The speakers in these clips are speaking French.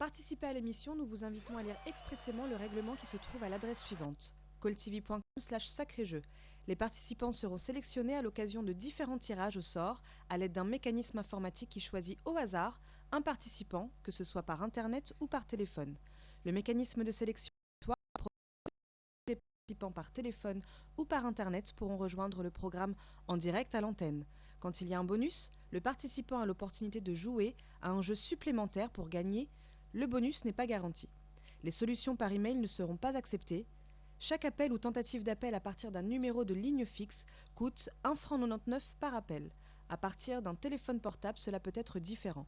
participer à l'émission, nous vous invitons à lire expressément le règlement qui se trouve à l'adresse suivante: calltv.com/sacré-jeu. Les participants seront sélectionnés à l'occasion de différents tirages au sort à l'aide d'un mécanisme informatique qui choisit au hasard un participant, que ce soit par Internet ou par téléphone. Le mécanisme de sélection les participants par téléphone ou par Internet pourront rejoindre le programme en direct à l'antenne. Quand il y a un bonus, le participant a l'opportunité de jouer à un jeu supplémentaire pour gagner. Le bonus n'est pas garanti. Les solutions par email ne seront pas acceptées. Chaque appel ou tentative d'appel à partir d'un numéro de ligne fixe coûte 1,99 € par appel. À partir d'un téléphone portable, cela peut être différent.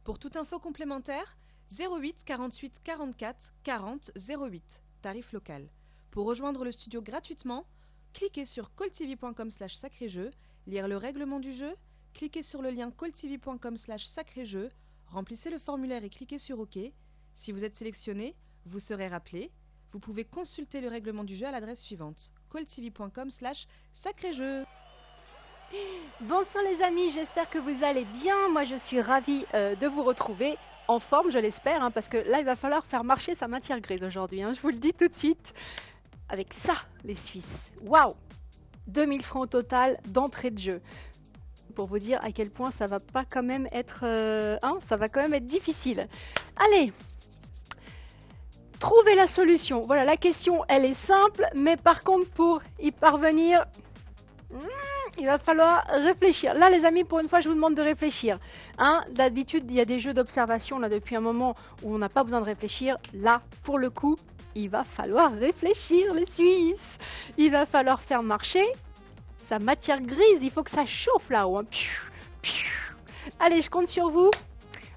Pour toute info complémentaire, 08 48 44 40 08, tarif local. Pour rejoindre le studio gratuitement, cliquez sur calltv.com/sacré-jeu, lire le règlement du jeu, cliquez sur le lien calltv.com/sacré-jeu, remplissez le formulaire et cliquez sur OK. Si vous êtes sélectionné, vous serez rappelé. Vous pouvez consulter le règlement du jeu à l'adresse suivante: calltv.com/sacré-jeu. Bonsoir les amis, j'espère que vous allez bien. Moi je suis ravie de vous retrouver en forme, je l'espère, hein, parce que là il va falloir faire marcher sa matière grise aujourd'hui, hein, je vous le dis tout de suite. Avec ça, les Suisses, waouh, 2000 francs au total d'entrée de jeu. Pour vous dire à quel point ça va pas quand même être, ça va quand même être difficile. Allez, trouvez la solution. Voilà, la question elle est simple, mais par contre pour y parvenir, il va falloir réfléchir. Là, les amis, pour une fois, je vous demande de réfléchir. Hein, d'habitude, il y a des jeux d'observation là depuis un moment où on n'a pas besoin de réfléchir. Là, pour le coup, il va falloir réfléchir, les Suisses. Il va falloir faire marcher sa matière grise. Il faut que ça chauffe là-haut. Hein. Allez, je compte sur vous.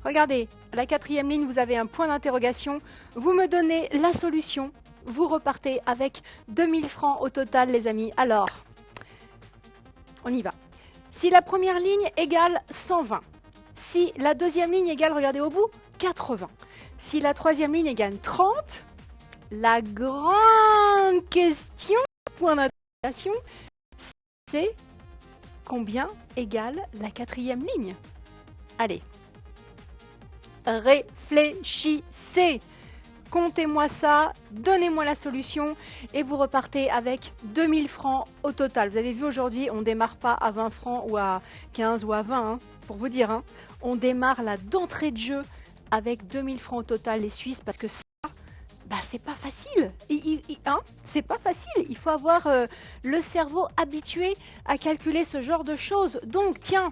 Regardez, à la 4e ligne, vous avez un point d'interrogation. Vous me donnez la solution. Vous repartez avec 2000 francs au total, les amis. Alors, on y va. Si la première ligne égale 120, si la deuxième ligne égale, regardez au bout, 80, si la troisième ligne égale 30, la grande question, point d'interrogation, c'est combien égale la 4e ligne? Allez, réfléchissez. Comptez-moi ça, donnez-moi la solution et vous repartez avec 2000 francs au total. Vous avez vu aujourd'hui, on ne démarre pas à 20 francs ou à 15 ou à 20, hein, pour vous dire. Hein. On démarre là d'entrée de jeu avec 2000 francs au total, les Suisses, parce que ça, bah, c'est pas facile. C'est pas facile. Il faut avoir le cerveau habitué à calculer ce genre de choses. Donc, tiens,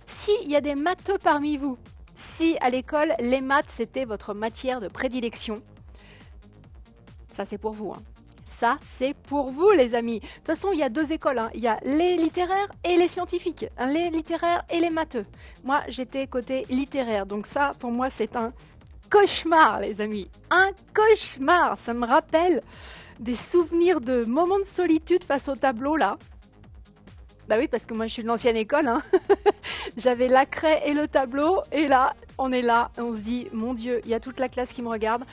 s'il y a des matheux parmi vous, si à l'école, les maths, c'était votre matière de prédilection, ça c'est pour vous. Hein. Ça c'est pour vous les amis. De toute façon, il y a deux écoles. Hein. Il y a les littéraires et les scientifiques. Hein, les littéraires et les matheux. Moi, j'étais côté littéraire. Donc ça, pour moi, c'est un cauchemar les amis. Un cauchemar. Ça me rappelle des souvenirs de moments de solitude face au tableau là. Bah oui, parce que moi je suis de l'ancienne école, hein. J'avais la craie et le tableau, et là, on est là, on se dit, mon Dieu, il y a toute la classe qui me regarde,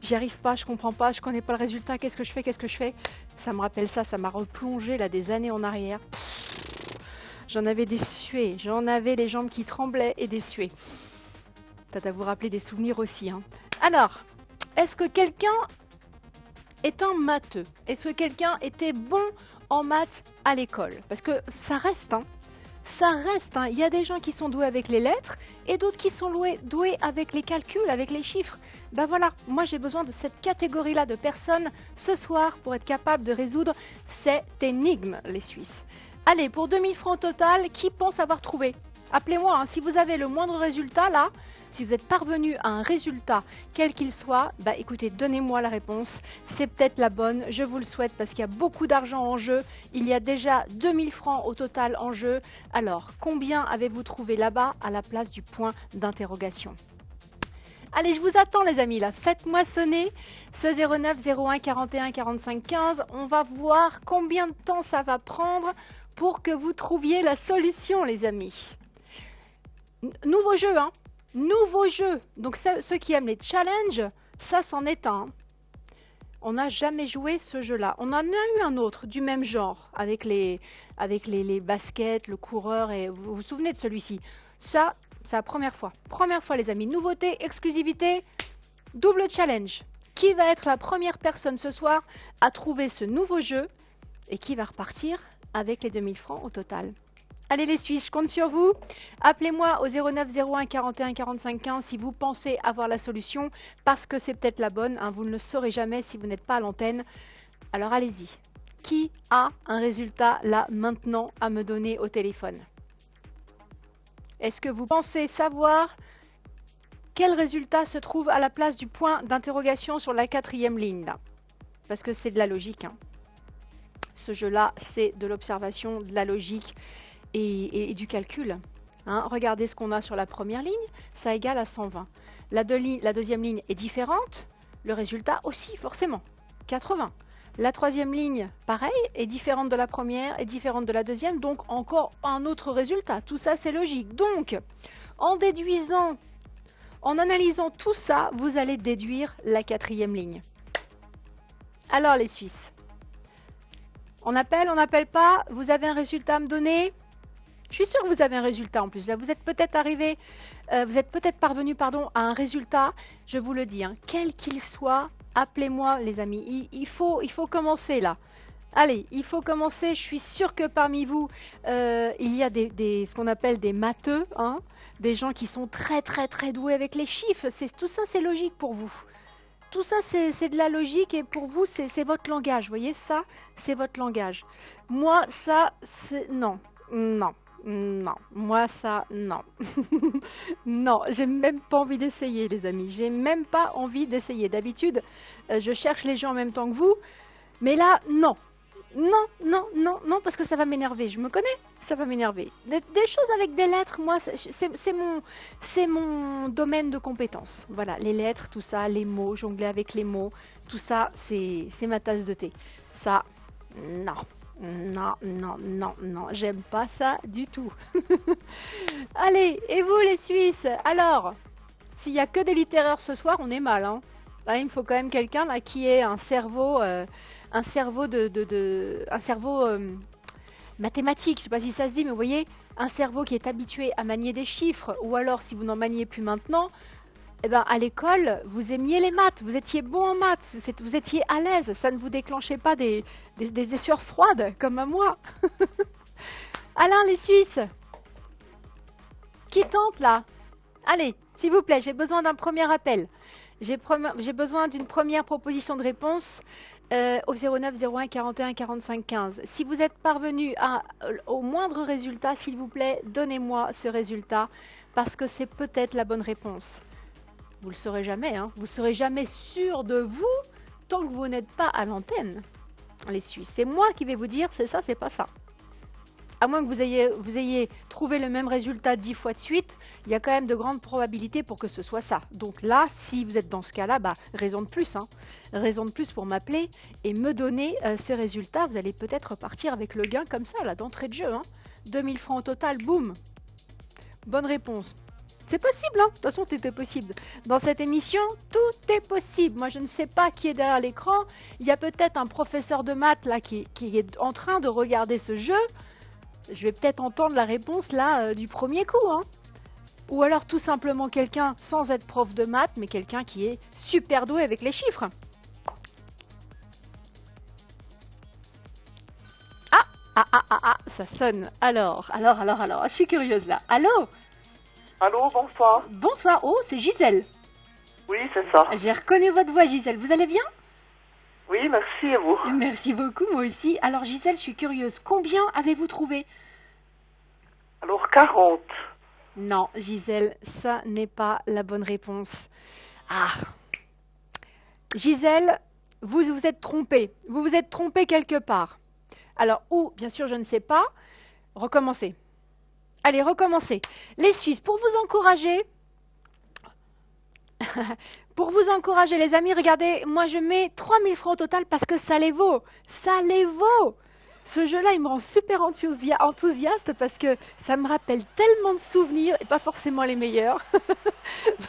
j'y arrive pas, je comprends pas, je connais pas le résultat, qu'est-ce que je fais? Ça me rappelle ça m'a replongé là des années en arrière. J'en avais des suées, j'en avais les jambes qui tremblaient et des suées. Peut-être à vous rappeler des souvenirs aussi. Hein. Alors, est-ce que quelqu'un est un matheux? Est-ce que quelqu'un était bon en maths à l'école? Parce que ça reste, hein. Ça reste, hein. Il y a des gens qui sont doués avec les lettres et d'autres qui sont doués avec les calculs, avec les chiffres. Ben voilà, moi j'ai besoin de cette catégorie-là de personnes ce soir pour être capable de résoudre cette énigme, les Suisses. Allez, pour 2000 francs au total, qui pense avoir trouvé? Appelez-moi, hein, si vous avez le moindre résultat là, si vous êtes parvenu à un résultat, quel qu'il soit, bah écoutez, donnez-moi la réponse. C'est peut-être la bonne, je vous le souhaite parce qu'il y a beaucoup d'argent en jeu. Il y a déjà 2000 francs au total en jeu. Alors, combien avez-vous trouvé là-bas à la place du point d'interrogation? Allez, je vous attends les amis, là. Faites-moi sonner ce 09 01 41 45 15. On va voir combien de temps ça va prendre pour que vous trouviez la solution, les amis. Nouveau jeu, hein. Nouveau jeu. Donc ceux qui aiment les challenges, ça c'en est un. On n'a jamais joué ce jeu-là. On en a eu un autre du même genre, avec les baskets, le coureur, et vous vous souvenez de celui-ci. Ça, c'est la première fois. Première fois les amis. Nouveauté, exclusivité, Double challenge. Qui va être la première personne ce soir à trouver ce nouveau jeu et qui va repartir avec les 2000 francs au total? Allez les Suisses, je compte sur vous. Appelez-moi au 09 01 41 45 15 si vous pensez avoir la solution, parce que c'est peut-être la bonne, hein, vous ne le saurez jamais si vous n'êtes pas à l'antenne. Alors allez-y. Qui a un résultat là maintenant à me donner au téléphone? Est-ce que vous pensez savoir quel résultat se trouve à la place du point d'interrogation sur la 4e ligne là? Parce que c'est de la logique. Hein. Ce jeu-là, c'est de l'observation, de la logique et du calcul. Hein. Regardez ce qu'on a sur la première ligne, ça égale à 120. La deuxième ligne est différente, le résultat aussi forcément, 80. La troisième ligne, pareil, est différente de la première, est différente de la deuxième, donc encore un autre résultat. Tout ça, c'est logique. Donc, en déduisant, en analysant tout ça, vous allez déduire la 4e ligne. Alors, les Suisses, on n'appelle pas, vous avez un résultat à me donner? Je suis sûre que vous avez un résultat en plus. Là, vous êtes peut-être parvenu à un résultat, je vous le dis, hein, quel qu'il soit, appelez-moi les amis. Il faut commencer là. Allez, il faut commencer. Je suis sûre que parmi vous, il y a ce qu'on appelle des matheux, hein, des gens qui sont très très très doués avec les chiffres. Tout ça, c'est logique pour vous. Tout ça, c'est de la logique et pour vous, c'est votre langage. Vous voyez, ça, c'est votre langage. Moi, ça, c'est... Non. Moi, ça, non. Non, j'ai même pas envie d'essayer, les amis. J'ai même pas envie d'essayer. D'habitude, je cherche les gens en même temps que vous. Mais là, non. Non, parce que ça va m'énerver. Je me connais, ça va m'énerver. Des choses avec des lettres, moi, c'est mon domaine de compétence. Voilà, les lettres, tout ça, les mots, jongler avec les mots, tout ça, c'est ma tasse de thé. Ça, non. Non, j'aime pas ça du tout. Allez, et vous les Suisses? Alors, s'il n'y a que des littéraires ce soir, on est mal. Hein. Là, il me faut quand même quelqu'un là qui ait un cerveau mathématique, je ne sais pas si ça se dit, mais vous voyez, un cerveau qui est habitué à manier des chiffres, ou alors si vous n'en maniez plus maintenant, eh ben, à l'école, vous aimiez les maths, vous étiez bon en maths, vous étiez à l'aise, ça ne vous déclenchait pas des sueurs froides comme à moi. Alors les Suisses, qui tente là? Allez, s'il vous plaît, j'ai besoin d'un premier appel. J'ai besoin d'une première proposition de réponse au 09 01 41 45 15. Si vous êtes parvenu au moindre résultat, s'il vous plaît, donnez-moi ce résultat, parce que c'est peut-être la bonne réponse. Vous ne le saurez jamais, hein. Vous ne serez jamais sûr de vous tant que vous n'êtes pas à l'antenne, les Suisses. C'est moi qui vais vous dire, c'est ça, c'est pas ça. À moins que vous ayez trouvé le même résultat 10 fois de suite, il y a quand même de grandes probabilités pour que ce soit ça. Donc là, si vous êtes dans ce cas-là, raison de plus. Hein. Raison de plus pour m'appeler et me donner ce résultat. Vous allez peut-être repartir avec le gain comme ça, là, d'entrée de jeu. Hein. 2000 francs au total, boum. Bonne réponse. C'est possible, hein. De toute façon, tout est possible. Dans cette émission, tout est possible. Moi, je ne sais pas qui est derrière l'écran. Il y a peut-être un professeur de maths là qui est en train de regarder ce jeu. Je vais peut-être entendre la réponse là du premier coup. Hein. Ou alors tout simplement quelqu'un sans être prof de maths, mais quelqu'un qui est super doué avec les chiffres. Ah, ça sonne. Alors, je suis curieuse là. Allô? Allô, bonsoir. Bonsoir, oh, c'est Gisèle. Oui, c'est ça. J'ai reconnu votre voix, Gisèle. Vous allez bien? Oui, merci et vous? Merci beaucoup, moi aussi. Alors, Gisèle, je suis curieuse. Combien avez-vous trouvé? Alors, 40. Non, Gisèle, ça n'est pas la bonne réponse. Ah. Gisèle, vous vous êtes trompée. Vous vous êtes trompée quelque part. Alors, où? Bien sûr, je ne sais pas. Recommencez. Allez, recommencez. Les Suisses, pour vous encourager... Pour vous encourager, les amis, regardez, moi je mets 3000 francs au total parce que ça les vaut. Ça les vaut. Ce jeu-là, il me rend super enthousiaste parce que ça me rappelle tellement de souvenirs et pas forcément les meilleurs.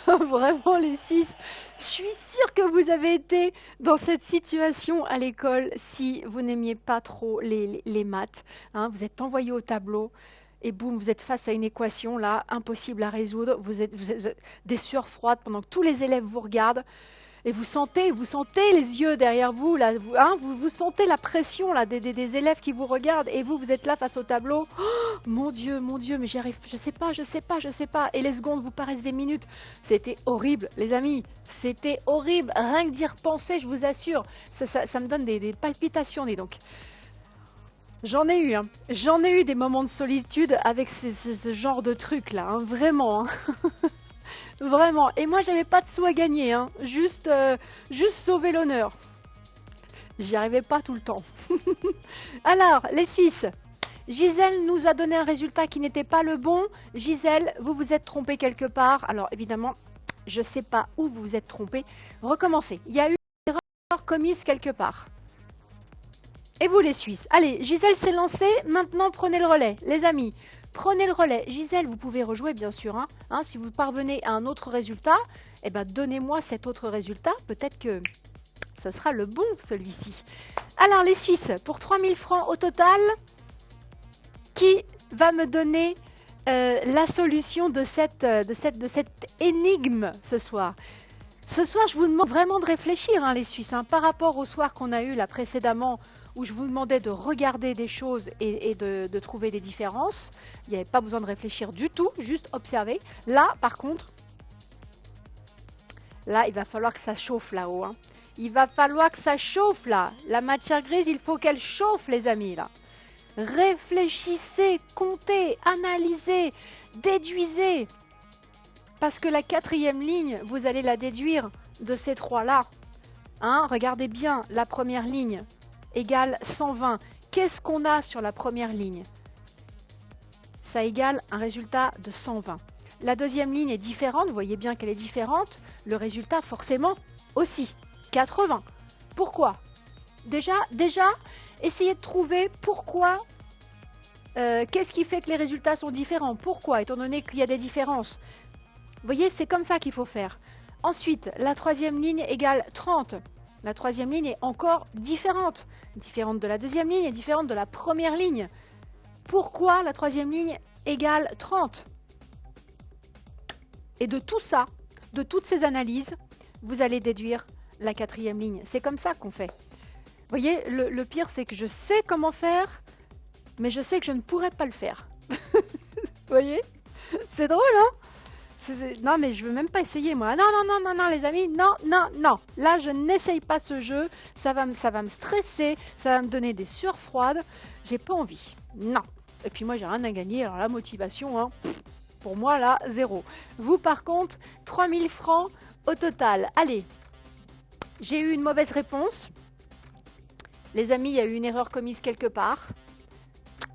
Vraiment, les Suisses, je suis sûre que vous avez été dans cette situation à l'école si vous n'aimiez pas trop les maths. Hein, vous êtes envoyés au tableau. et boum, vous êtes face à une équation là, impossible à résoudre. Vous êtes des sueurs froides pendant que tous les élèves vous regardent. Et vous sentez les yeux derrière vous, là, vous sentez la pression là, des élèves qui vous regardent, et vous êtes là face au tableau. Oh, mon Dieu, mais j'y arrive, je sais pas. Et les secondes vous paraissent des minutes. C'était horrible, les amis, c'était horrible. Rien que d'y repenser, je vous assure, ça me donne des palpitations, dis donc. J'en ai eu des moments de solitude avec ce genre de trucs là, vraiment. Vraiment. Et moi, j'avais pas de sous à gagner, hein. Juste sauver l'honneur. J'y arrivais pas tout le temps. Alors, les Suisses. Gisèle nous a donné un résultat qui n'était pas le bon. Gisèle, vous vous êtes trompée quelque part. Alors, évidemment, je sais pas où vous vous êtes trompée. Recommencez. Il y a eu une erreur commise quelque part. Et vous, les Suisses. Allez, Gisèle s'est lancée. Maintenant, prenez le relais. Les amis, prenez le relais. Gisèle, vous pouvez rejouer, bien sûr. Si vous parvenez à un autre résultat, eh ben, donnez-moi cet autre résultat. Peut-être que ce sera le bon, celui-ci. Alors, les Suisses, pour 3000 francs au total, qui va me donner la solution de cette énigme ce soir? Ce soir, je vous demande vraiment de réfléchir, les Suisses, par rapport au soir qu'on a eu là précédemment, où je vous demandais de regarder des choses et de trouver des différences. Il n'y avait pas besoin de réfléchir du tout, juste observer. Là, par contre, là, il va falloir que ça chauffe là-haut. Il va falloir que ça chauffe là. La matière grise, il faut qu'elle chauffe, les amis, là. Réfléchissez, comptez, analysez, déduisez. Parce que la 4e ligne, vous allez la déduire de ces trois-là. Regardez bien, la première ligne égale 120. Qu'est-ce qu'on a sur la première ligne? Ça égale un résultat de 120. La deuxième ligne est différente, vous voyez bien qu'elle est différente. Le résultat, forcément, aussi, 80. Pourquoi? Déjà, essayez de trouver pourquoi. Qu'est-ce qui fait que les résultats sont différents? Pourquoi, étant donné qu'il y a des différences? Vous voyez, c'est comme ça qu'il faut faire. Ensuite, la 3e ligne égale 30. La 3e ligne est encore différente. Différente de la 2e ligne et différente de la première ligne. Pourquoi la 3e ligne égale 30? Et de tout ça, de toutes ces analyses, vous allez déduire la 4e ligne. C'est comme ça qu'on fait. Vous voyez, le pire, c'est que je sais comment faire, mais je sais que je ne pourrais pas le faire. Vous voyez? C'est drôle, non, mais je veux même pas essayer, moi. Non, les amis, non. Là, je n'essaye pas ce jeu. Ça va me stresser, ça va me donner des sueurs froides. J'ai pas envie. Non. Et puis moi, j'ai rien à gagner. Alors la motivation, pour moi, là, 0. Vous, par contre, 3000 francs au total. Allez, j'ai eu une mauvaise réponse. Les amis, il y a eu une erreur commise quelque part.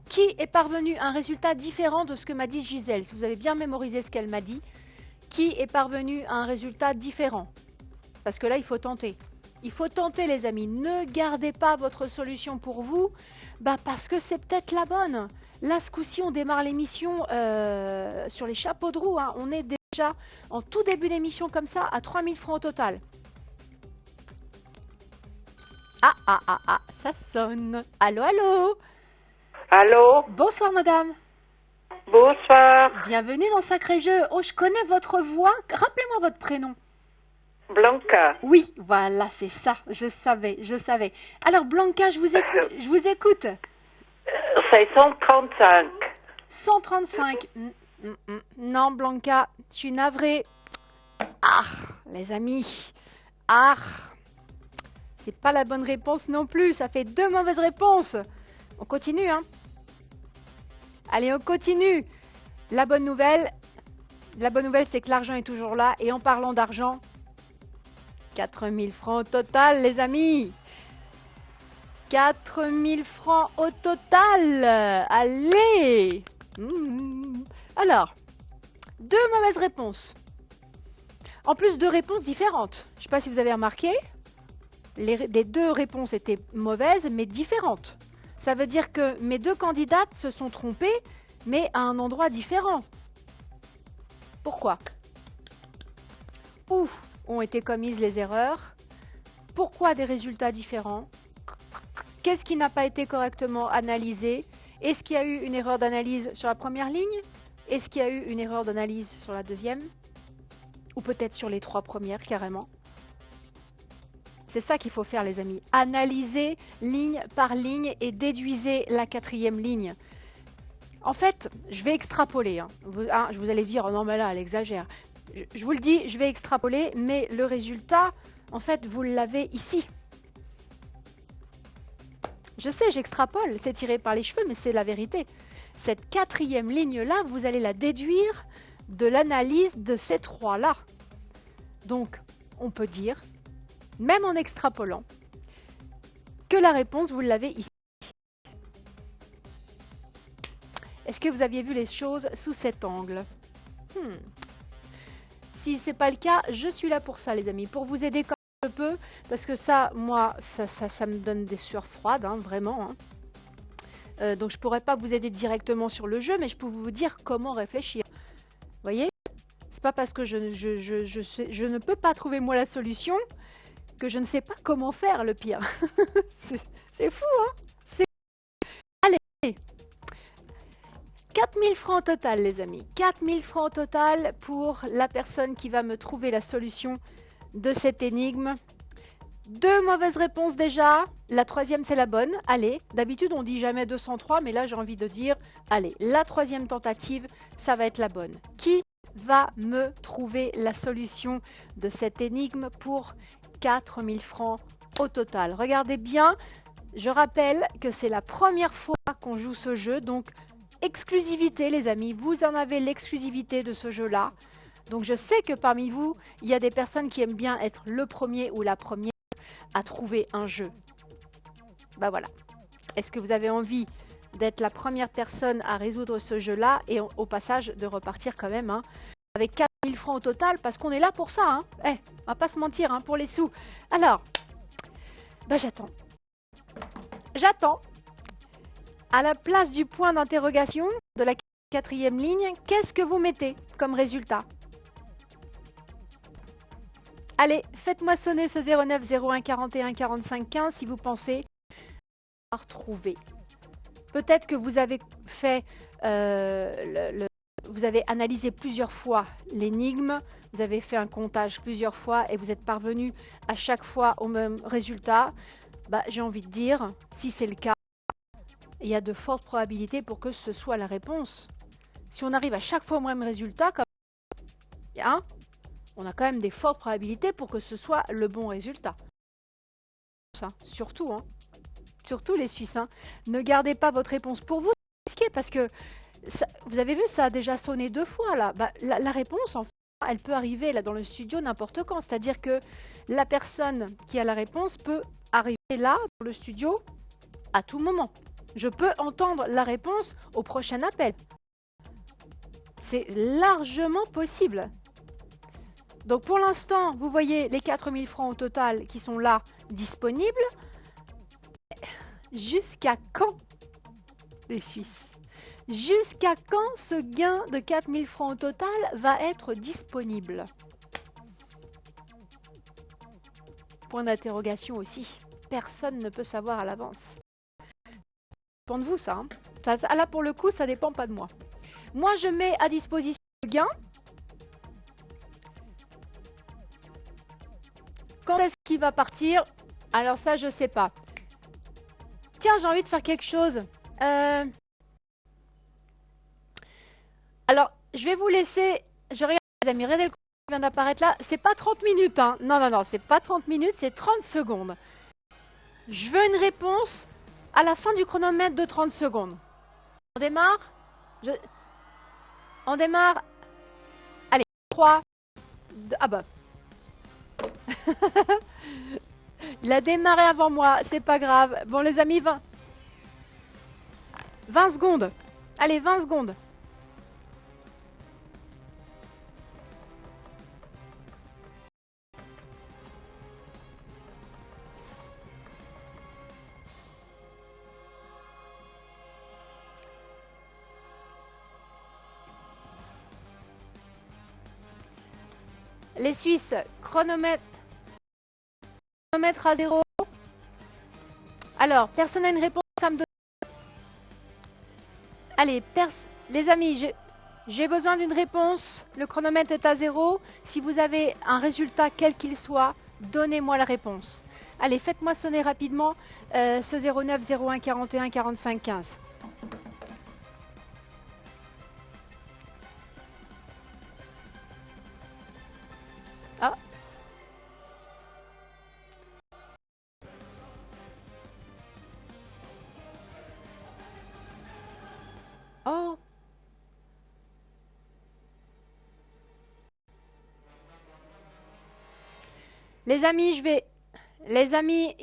Qui est parvenu à un résultat différent de ce que m'a dit Gisèle? Si vous avez bien mémorisé ce qu'elle m'a dit, qui est parvenu à un résultat différent? Parce que là, il faut tenter. Il faut tenter, les amis. Ne gardez pas votre solution pour vous, parce que c'est peut-être la bonne. Là, ce coup-ci, on démarre l'émission sur les chapeaux de roue. On est déjà en tout début d'émission comme ça, à 3000 francs au total. Ah, ça sonne. Allô? Allô? Bonsoir, madame. Bonsoir. Bienvenue dans Sacré Jeu. Oh, je connais votre voix. Rappelez-moi votre prénom. Blanca. Oui, voilà, c'est ça. Je savais. Alors, Blanca, je vous écoute. C'est 135. 135. Non, Blanca, je suis navrée. Les amis. C'est pas la bonne réponse non plus. Ça fait 2 mauvaises réponses. On continue, Allez, on continue. La bonne nouvelle, c'est que l'argent est toujours là. Et en parlant d'argent, 4000 francs au total, les amis. 4000 francs au total. Allez. Alors, 2 mauvaises réponses. En plus, 2 réponses différentes. Je ne sais pas si vous avez remarqué. Les 2 réponses étaient mauvaises, mais différentes. Ça veut dire que mes 2 candidates se sont trompées, mais à un endroit différent. Pourquoi? Où ont été commises les erreurs? Pourquoi des résultats différents? Qu'est-ce qui n'a pas été correctement analysé? Est-ce qu'il y a eu une erreur d'analyse sur la première ligne? Est-ce qu'il y a eu une erreur d'analyse sur la deuxième? Ou peut-être sur les 3 premières carrément? C'est ça qu'il faut faire les amis. Analysez ligne par ligne et déduisez la 4e ligne. En fait, je vais extrapoler. Vous allez dire, oh non mais là, elle exagère. Je vous le dis, je vais extrapoler, mais le résultat, en fait, vous l'avez ici. Je sais, j'extrapole, c'est tiré par les cheveux, mais c'est la vérité. Cette 4e ligne-là, vous allez la déduire de l'analyse de ces 3-là. Donc, on peut dire, même en extrapolant, que la réponse, vous l'avez ici. Est-ce que vous aviez vu les choses sous cet angle? Si ce n'est pas le cas, je suis là pour ça, les amis, pour vous aider comme je peux, parce que ça, moi, ça me donne des sueurs froides, hein, vraiment. Hein. Donc, je ne pourrais pas vous aider directement sur le jeu, mais je peux vous dire comment réfléchir. Vous voyez? C'est pas parce que je ne peux pas trouver moi la solution que je ne sais pas comment faire, le pire. C'est fou, hein? Allez, 4 000 francs au total, les amis. 4 000 francs au total pour la personne qui va me trouver la solution de cette énigme. 2 mauvaises réponses déjà. La 3e, c'est la bonne. Allez, d'habitude, on dit jamais 203, mais là, j'ai envie de dire, allez, la 3e tentative, ça va être la bonne. Qui va me trouver la solution de cette énigme pour 4 000 francs au total? Regardez bien, je rappelle que c'est la première fois qu'on joue ce jeu, donc exclusivité les amis, vous en avez l'exclusivité de ce jeu-là. Donc je sais que parmi vous, il y a des personnes qui aiment bien être le premier ou la première à trouver un jeu. Bah voilà. Est-ce que vous avez envie d'être la première personne à résoudre ce jeu-là et au passage de repartir quand même avec 4 000 francs au total parce qu'on est là pour ça. Hein. On va pas se mentir hein, pour les sous. Alors, bah j'attends. J'attends. À la place du point d'interrogation de la 4e ligne, qu'est-ce que vous mettez comme résultat? Allez, faites-moi sonner ce 09 01 41 45 15 si vous pensez avoir trouvé. Peut-être que vous avez fait, vous avez analysé plusieurs fois l'énigme, vous avez fait un comptage plusieurs fois et vous êtes parvenu à chaque fois au même résultat. Bah, j'ai envie de dire, si c'est le cas, il y a de fortes probabilités pour que ce soit la réponse. Si on arrive à chaque fois au même résultat, hein, on a quand même des fortes probabilités pour que ce soit le bon résultat. Ça, surtout, hein. Surtout les Suisses. Hein. Ne gardez pas votre réponse pour vous, c'est risqué parce que, ça, vous avez vu, ça a déjà sonné 2 fois. Là. Bah, la réponse, en fait, elle peut arriver là dans le studio n'importe quand. C'est-à-dire que la personne qui a la réponse peut arriver là, dans le studio, à tout moment. Je peux entendre la réponse au prochain appel. C'est largement possible. Donc pour l'instant, vous voyez les 4 000 francs au total qui sont là disponibles. Jusqu'à quand, les Suisses? Jusqu'à quand ce gain de 4 000 francs au total va être disponible? Point d'interrogation aussi. Personne ne peut savoir à l'avance. Ça dépend de vous, ça, hein. Là, pour le coup, ça dépend pas de moi. Moi, je mets à disposition le gain. Quand est-ce qu'il va partir? Alors ça, je sais pas. Tiens, j'ai envie de faire quelque chose. Alors, je vais vous laisser... Je regarde, les amis, regardez le chrono qui vient d'apparaître là. C'est pas 30 minutes, hein. Non, non, non, c'est pas 30 minutes, c'est 30 secondes. Je veux une réponse à la fin du chronomètre de 30 secondes. On démarre? On démarre. Allez, 3, 2... Ah bah... Il a démarré avant moi, c'est pas grave. Bon les amis, 20 secondes. Allez, 20 secondes. Les Suisses, chronomètre à 0. Alors, personne n'a une réponse à me donner. Allez, les amis, j'ai besoin d'une réponse. Le chronomètre est à 0. Si vous avez un résultat quel qu'il soit, donnez-moi la réponse. Allez, faites-moi sonner rapidement ce 09 01 41 45 15. Ah. Oh. Les amis, Les amis,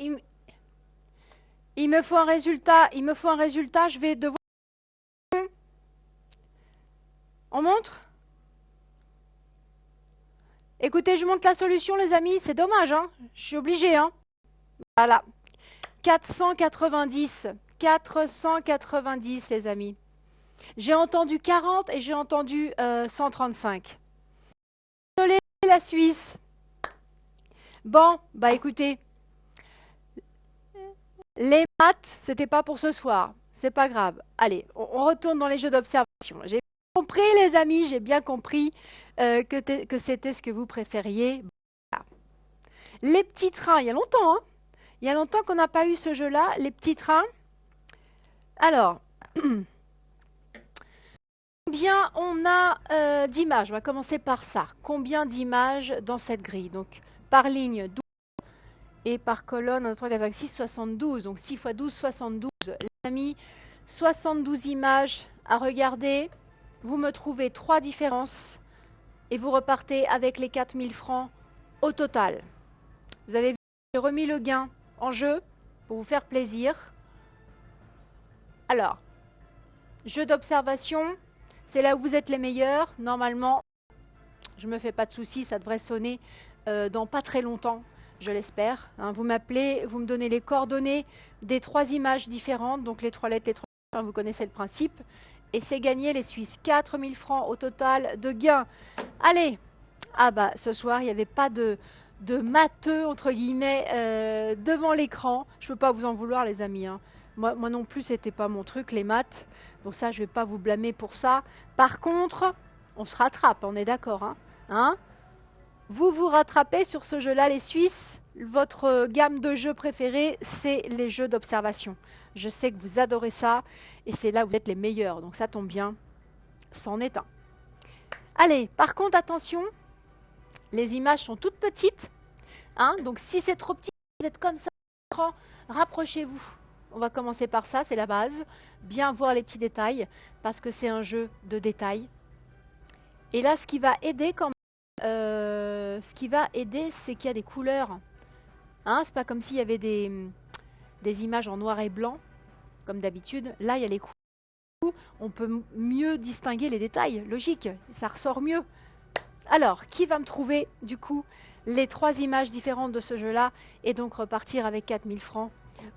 il me faut un résultat. Il me faut un résultat. Je vais devoir... On montre? Écoutez, je montre la solution, les amis. C'est dommage, hein. Je suis obligée, hein. Voilà. 490. 490, les amis. J'ai entendu 40 et j'ai entendu 135. Désolé, la Suisse. Bon, bah écoutez. Les maths, c'était pas pour ce soir. C'est pas grave. Allez, on retourne dans les jeux d'observation. J'ai compris, les amis, j'ai bien compris que c'était ce que vous préfériez. Voilà. Les petits trains, il y a longtemps, hein. Il y a longtemps qu'on n'a pas eu ce jeu-là, les petits trains. Alors, combien on a d'images? On va commencer par ça. Combien d'images dans cette grille? Donc, par ligne, 12. Et par colonne, 1, 3, 4, 5, 6, 72. Donc 6 x 12, 72. Les amis, 72 images à regarder. Vous me trouvez 3 différences. Et vous repartez avec les 4000 francs au total. Vous avez vu, j'ai remis le gain en jeu pour vous faire plaisir. Alors, jeu d'observation, c'est là où vous êtes les meilleurs. Normalement, je ne me fais pas de soucis, ça devrait sonner dans pas très longtemps. Je l'espère. Hein, vous m'appelez, vous me donnez les coordonnées des 3 images différentes, donc les 3 lettres, les 3 chiffres, vous connaissez le principe. Et c'est gagné, les Suisses. 4000 francs au total de gains. Allez. Ah bah, ce soir, il n'y avait pas de matheux, entre guillemets, devant l'écran. Je ne peux pas vous en vouloir, les amis. Hein. Moi non plus, c'était pas mon truc, les maths. Donc ça, je ne vais pas vous blâmer pour ça. Par contre, on se rattrape, on est d'accord. Hein, vous vous rattrapez sur ce jeu-là, les Suisses. Votre gamme de jeux préférée, c'est les jeux d'observation. Je sais que vous adorez ça, et c'est là où vous êtes les meilleurs. Donc ça tombe bien, c'en est un. Allez, par contre, attention, les images sont toutes petites. Hein, donc si c'est trop petit, vous êtes comme ça, rapprochez-vous. On va commencer par ça, c'est la base. Bien voir les petits détails, parce que c'est un jeu de détails. Et là, ce qui va aider quand même, c'est qu'il y a des couleurs. Hein, c'est pas comme s'il y avait des images en noir et blanc, comme d'habitude. Là, il y a les couleurs. On peut mieux distinguer les détails. Logique, ça ressort mieux. Alors, qui va me trouver, du coup, les 3 images différentes de ce jeu-là et donc repartir avec 4000 francs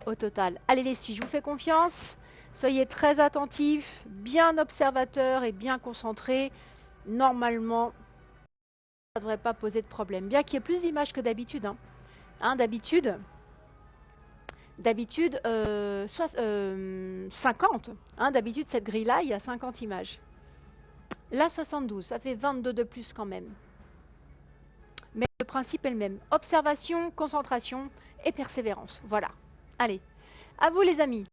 au total? Allez, les Suisses, je vous fais confiance. Soyez très attentifs, bien observateurs et bien concentrés. Normalement, ça ne devrait pas poser de problème. Bien qu'il y ait plus d'images que d'habitude. Hein, d'habitude, 50. Hein, d'habitude, cette grille-là, il y a 50 images. Là, 72. Ça fait 22 de plus quand même. Mais le principe est le même. Observation, concentration et persévérance. Voilà. Allez, à vous les amis.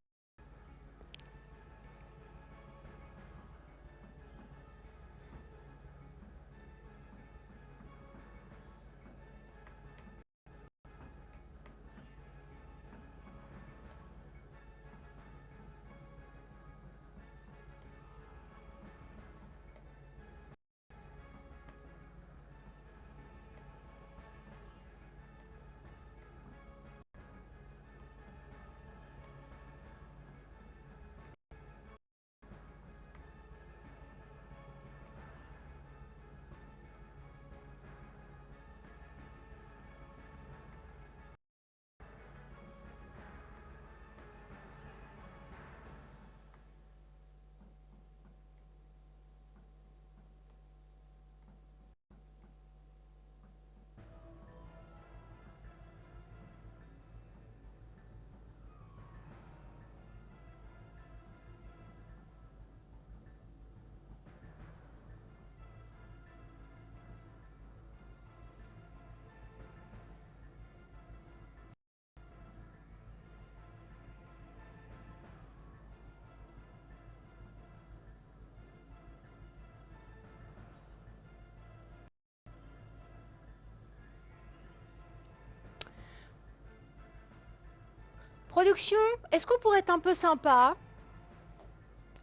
Production, est-ce qu'on pourrait être un peu sympa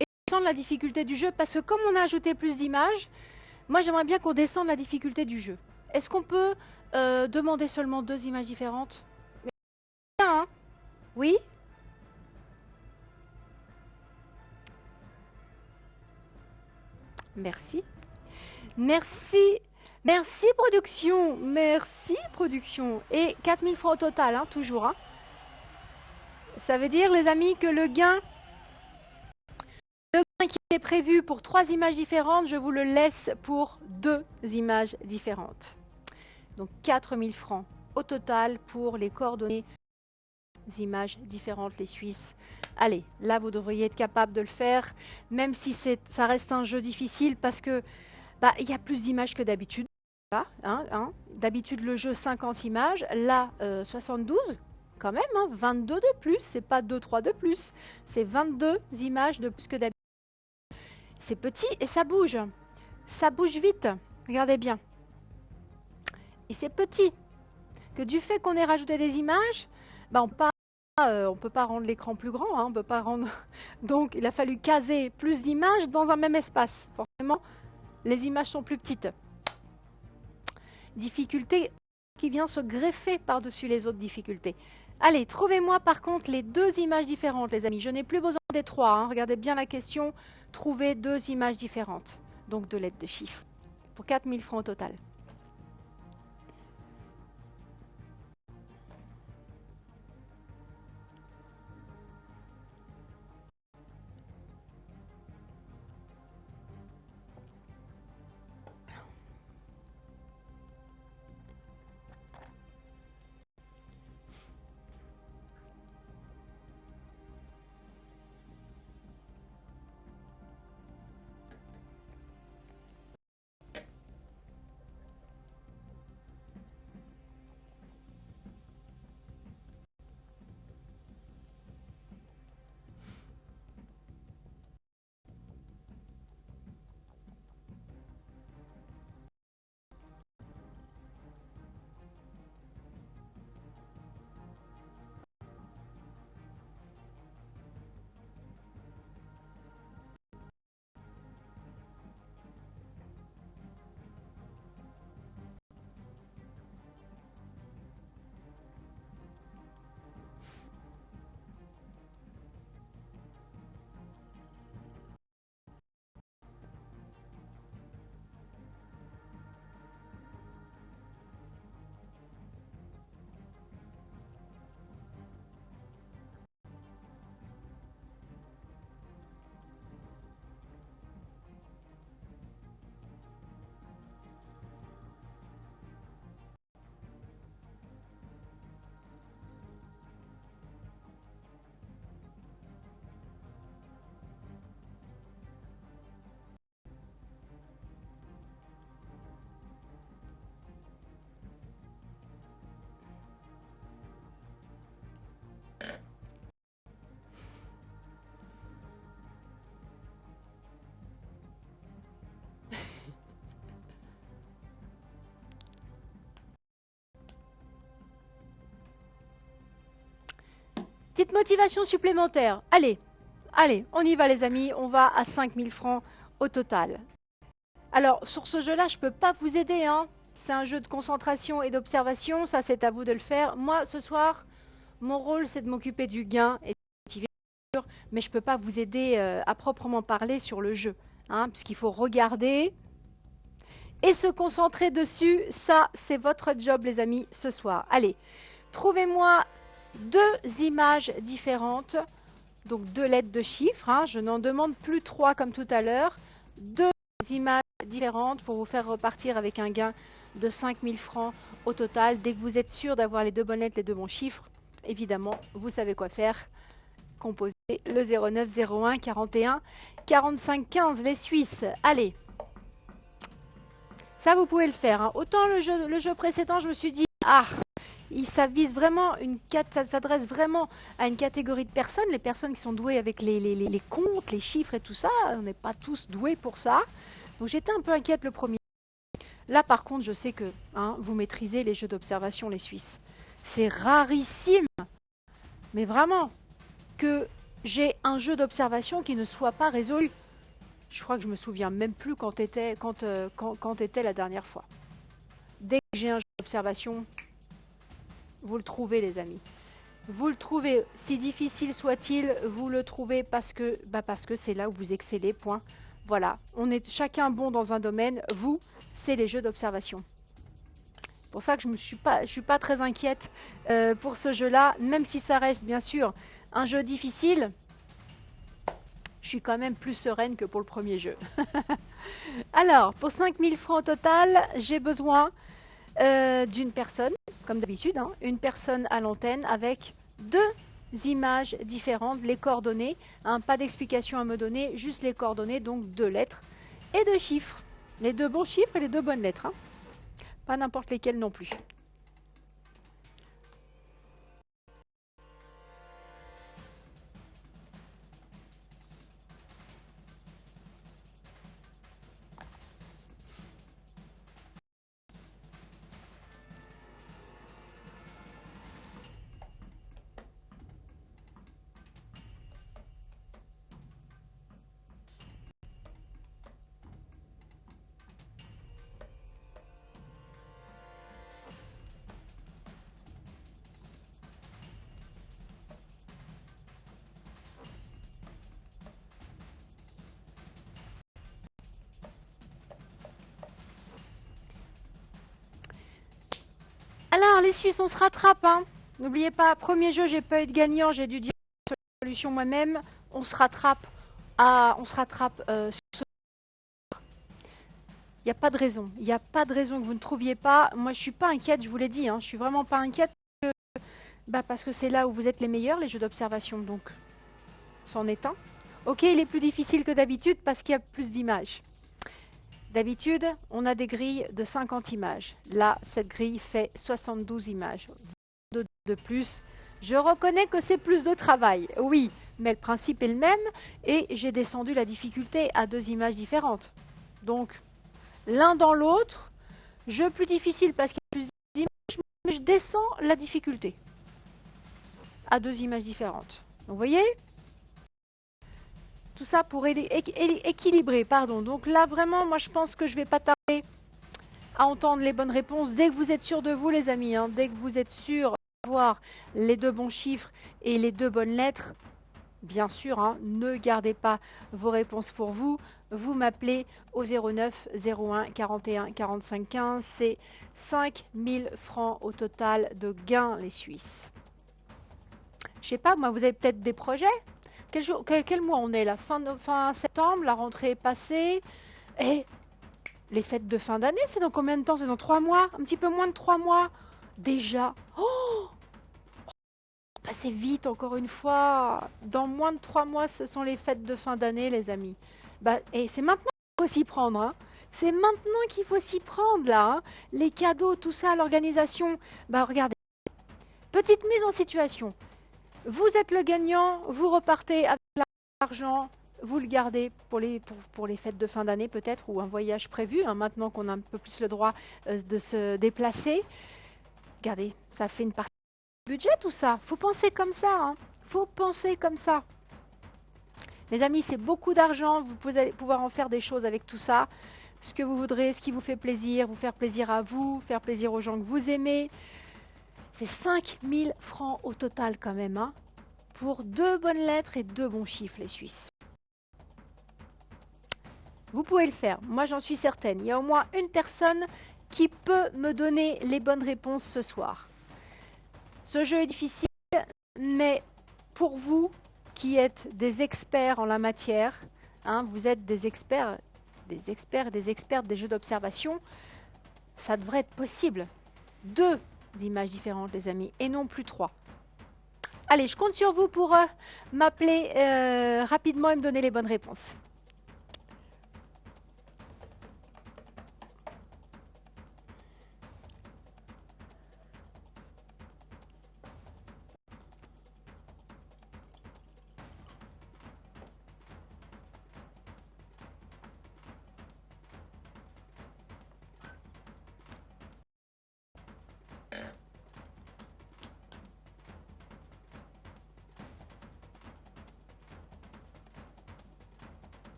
et descendre la difficulté du jeu? Parce que comme on a ajouté plus d'images, moi j'aimerais bien qu'on descende la difficulté du jeu. Est-ce qu'on peut demander seulement 2 images différentes? Bien, hein? Oui? Merci. Merci. Merci production. Merci production. Et 4000 francs au total, hein, toujours. Hein. Ça veut dire, les amis, que le gain qui est prévu pour 3 images différentes, je vous le laisse pour 2 images différentes. Donc 4000 francs au total pour les coordonnées images différentes, les Suisses. Allez, là vous devriez être capable de le faire, même si ça reste un jeu difficile parce que il y a plus d'images que d'habitude. D'habitude le jeu 50 images, là 72 quand même, 22 de plus, c'est pas 2-3 de plus, c'est 22 images de plus que d'habitude. C'est petit et ça bouge vite, regardez bien. Et c'est petit, que du fait qu'on ait rajouté des images, on ne peut pas rendre l'écran plus grand, on peut pas rendre... Donc il a fallu caser plus d'images dans un même espace. Forcément, les images sont plus petites. Difficulté qui vient se greffer par-dessus les autres difficultés. Allez, trouvez-moi par contre les 2 images différentes, les amis. Je n'ai plus besoin des 3. Regardez bien la question. Trouvez 2 images différentes. Donc 2 lettres de chiffres. Pour 4000 francs au total. Petite motivation supplémentaire. Allez, on y va les amis, on va à 5000 francs au total. Alors, sur ce jeu-là, je ne peux pas vous aider. C'est un jeu de concentration et d'observation, ça c'est à vous de le faire. Moi, ce soir, mon rôle, c'est de m'occuper du gain et de motiver, mais je ne peux pas vous aider à proprement parler sur le jeu, puisqu'il faut regarder et se concentrer dessus. Ça, c'est votre job les amis, ce soir. Allez, trouvez-moi 2 images différentes, donc 2 lettres de chiffres, je n'en demande plus 3 comme tout à l'heure, 2 images différentes pour vous faire repartir avec un gain de 5000 francs au total. Dès que vous êtes sûr d'avoir les 2 bonnes lettres, les 2 bons chiffres, évidemment, vous savez quoi faire. Composez le 09 01 41 45 15, les Suisses. Allez, ça vous pouvez le faire. Autant le jeu précédent, je me suis dit, ça vise vraiment ça s'adresse vraiment à une catégorie de personnes, les personnes qui sont douées avec les comptes, les chiffres et tout ça. On n'est pas tous doués pour ça. Donc j'étais un peu inquiète le premier. Là par contre, je sais que vous maîtrisez les jeux d'observation, les Suisses. C'est rarissime mais vraiment, que j'ai un jeu d'observation qui ne soit pas résolu. Je crois que je me souviens même plus quand était la dernière fois. Dès que j'ai un jeu d'observation, vous le trouvez, les amis. Vous le trouvez, si difficile soit-il, vous le trouvez parce que c'est là où vous excellez, point. Voilà, on est chacun bon dans un domaine. Vous, c'est les jeux d'observation. C'est pour ça que je suis pas très inquiète pour ce jeu-là, même si ça reste bien sûr un jeu difficile. Je suis quand même plus sereine que pour le premier jeu. Alors, pour 5000 francs au total, j'ai besoin d'une personne, comme d'habitude, hein, une personne à l'antenne avec 2 images différentes, les coordonnées, hein, pas d'explication à me donner, juste les coordonnées, donc 2 lettres et 2 chiffres. Les 2 bons chiffres et les 2 bonnes lettres, hein. Pas n'importe lesquels non plus. Alors, les Suisses, on se rattrape, hein. N'oubliez pas, premier jeu, j'ai pas eu de gagnant, j'ai dû dire la solution moi-même. On se rattrape sur ce. Il n'y a pas de raison. Il n'y a pas de raison que vous ne trouviez pas. Moi, je suis pas inquiète, je vous l'ai dit, hein. Je suis vraiment pas inquiète parce que c'est là où vous êtes les meilleurs, les jeux d'observation, donc c'en est un. Ok, il est plus difficile que d'habitude parce qu'il y a plus d'images. D'habitude, on a des grilles de 50 images. Là, cette grille fait 72 images. De plus, je reconnais que c'est plus de travail, oui, mais le principe est le même et j'ai descendu la difficulté à 2 images différentes. Donc, l'un dans l'autre, jeu plus difficile parce qu'il y a plus d'images, mais je descends la difficulté à 2 images différentes. Donc, vous voyez ? Tout ça pour équilibrer, pardon. Donc là, vraiment, moi, je pense que je ne vais pas tarder à entendre les bonnes réponses. Dès que vous êtes sûr de vous, les amis, hein, dès que vous êtes sûr d'avoir les 2 bons chiffres et les 2 bonnes lettres, bien sûr, hein, ne gardez pas vos réponses pour vous. Vous m'appelez au 09 01 41 45 15. C'est 5000 francs au total de gains, les Suisses. Je sais pas, moi, vous avez peut-être des projets ? Quel mois on est là? Fin septembre, la rentrée est passée. Et les fêtes de fin d'année, c'est dans combien de temps? C'est dans 3 mois? Un petit peu moins de 3 mois? Déjà. Oh, passez vite, encore une fois. Dans moins de 3 mois, ce sont les fêtes de fin d'année, les amis. Et c'est maintenant qu'il faut s'y prendre. Hein. C'est maintenant qu'il faut s'y prendre, là. Hein. Les cadeaux, tout ça, l'organisation. Regardez. Petite mise en situation. Vous êtes le gagnant, vous repartez avec l'argent, vous le gardez pour les fêtes de fin d'année peut-être, ou un voyage prévu, hein, maintenant qu'on a un peu plus le droit de se déplacer. Regardez, ça fait une partie du budget tout ça. Faut penser comme ça. Hein. Faut penser comme ça. Les amis, c'est beaucoup d'argent, vous pouvez pouvoir en faire des choses avec tout ça. Ce que vous voudrez, ce qui vous fait plaisir, vous faire plaisir à vous, faire plaisir aux gens que vous aimez. C'est 5000 francs au total quand même, hein, pour 2 bonnes lettres et 2 bons chiffres, les Suisses. Vous pouvez le faire, moi j'en suis certaine. Il y a au moins une personne qui peut me donner les bonnes réponses ce soir. Ce jeu est difficile, mais pour vous qui êtes des experts en la matière, hein, vous êtes des experts des jeux d'observation, ça devrait être possible. 2 images différentes, les amis, et non plus 3. Allez, je compte sur vous pour m'appeler rapidement et me donner les bonnes réponses.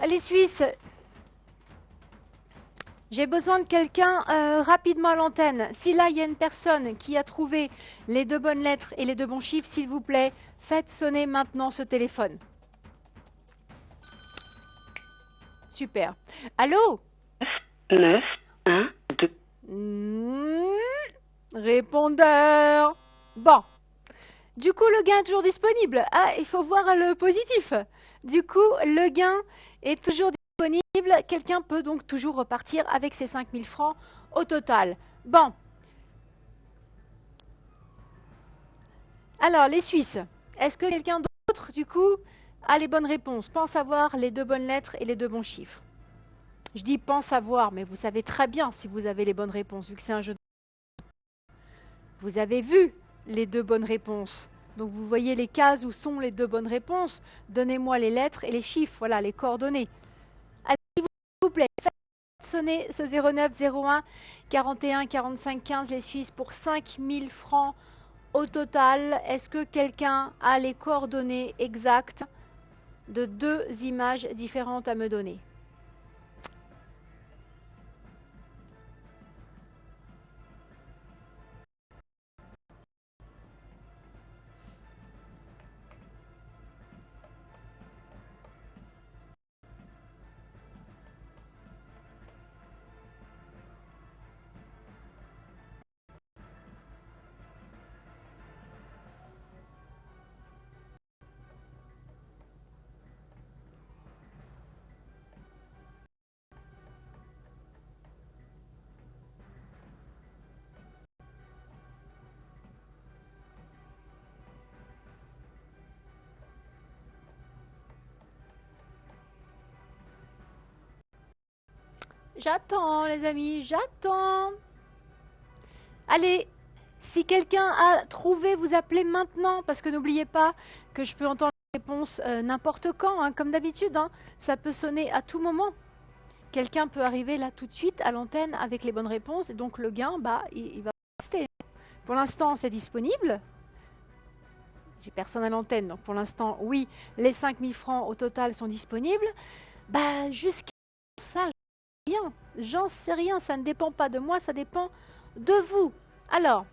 les Suisses, j'ai besoin de quelqu'un rapidement à l'antenne. Si là, il y a une personne qui a trouvé les 2 bonnes lettres et les 2 bons chiffres, s'il vous plaît, faites sonner maintenant ce téléphone. Super. Allô? 9, 1, 2. Répondeur. Bon. Du coup, le gain est toujours disponible. Ah, il faut voir le positif. Du coup, le gain est toujours disponible. Quelqu'un peut donc toujours repartir avec ses 5 000 francs au total. Bon. Alors, les Suisses, est-ce que quelqu'un d'autre, du coup, a les bonnes réponses? Pense avoir les 2 bonnes lettres et les 2 bons chiffres. Je dis pense avoir, mais vous savez très bien si vous avez les bonnes réponses, vu que c'est un jeu de... Vous avez vu les 2 bonnes réponses. Donc, vous voyez les cases où sont les 2 bonnes réponses. Donnez-moi les lettres et les chiffres, voilà, les coordonnées. Allez, s'il vous plaît, faites sonner ce 09 01 41 45 15, les Suisses, pour 5 000 francs au total. Est-ce que quelqu'un a les coordonnées exactes de 2 images différentes à me donner? J'attends, les amis, j'attends. Allez, si quelqu'un a trouvé, vous appelez maintenant, parce que n'oubliez pas que je peux entendre la réponse n'importe quand, hein, comme d'habitude. Hein. Ça peut sonner à tout moment. Quelqu'un peut arriver là tout de suite à l'antenne avec les bonnes réponses, et donc le gain, bah, il va rester. Pour l'instant, c'est disponible. J'ai personne à l'antenne, donc pour l'instant, oui, les 5 000 francs au total sont disponibles. Bah, jusqu'à ça, j'en sais rien, ça ne dépend pas de moi, ça dépend de vous. Alors,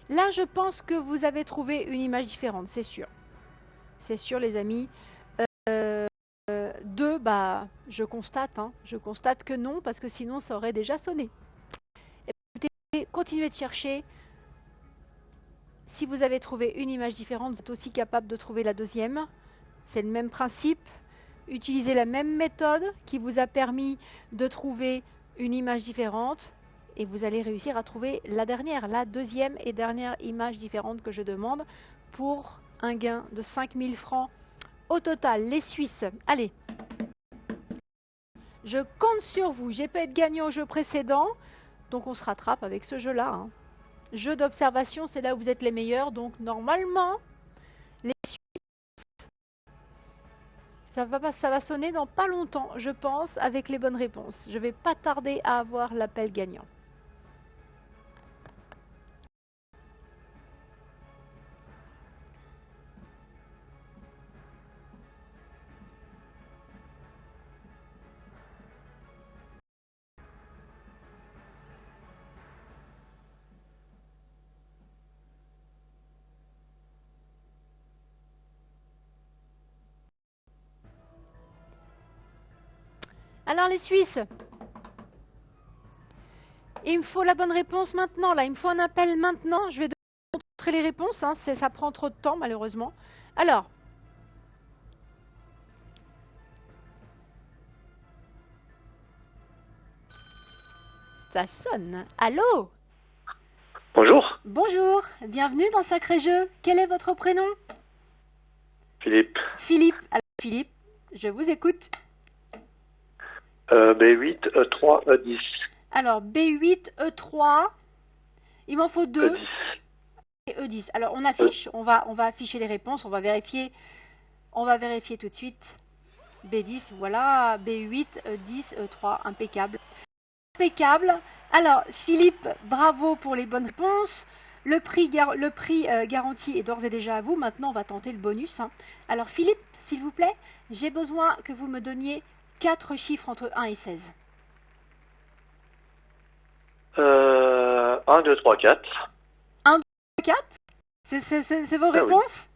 là, je pense que vous avez trouvé une image différente, c'est sûr. C'est sûr, les amis. 2, bah, je constate que non, parce que sinon, ça aurait déjà sonné. Écoutez, continuez de chercher. Si vous avez trouvé une image différente, vous êtes aussi capable de trouver la deuxième. C'est le même principe. Utilisez la même méthode qui vous a permis de trouver une image différente et vous allez réussir à trouver la deuxième et dernière image différente que je demande pour un gain de 5 000 francs au total. Les Suisses, allez, je compte sur vous. J'ai pas été gagnant au jeu précédent, donc on se rattrape avec ce jeu-là. Hein. Jeu d'observation, c'est là où vous êtes les meilleurs, donc normalement, les Suisses, ça va sonner dans pas longtemps, je pense, avec les bonnes réponses. Je ne vais pas tarder à avoir l'appel gagnant. Alors les Suisses, il me faut la bonne réponse maintenant. Là, il me faut un appel maintenant. Je vais devoir montrer les réponses. Hein. Ça prend trop de temps, malheureusement. Alors, ça sonne. Allô? Bonjour. Bonjour. Bienvenue dans Sacré Jeu. Quel est votre prénom? Philippe. Philippe. Alors, Philippe, je vous écoute. B8, E3, E10. Alors, B8, E3. Il m'en faut 2. E10. Et E10. Alors, on affiche. On va afficher les réponses. On va vérifier tout de suite. B10, voilà. B8, E10, E3. Impeccable. Impeccable. Alors, Philippe, bravo pour les bonnes réponses. Le prix garanti est d'ores et déjà à vous. Maintenant, on va tenter le bonus. Hein. Alors, Philippe, s'il vous plaît, j'ai besoin que vous me donniez 4 chiffres entre 1 et 16. 1, 2, 3, 4. 4? C'est vos Ah oui. réponses?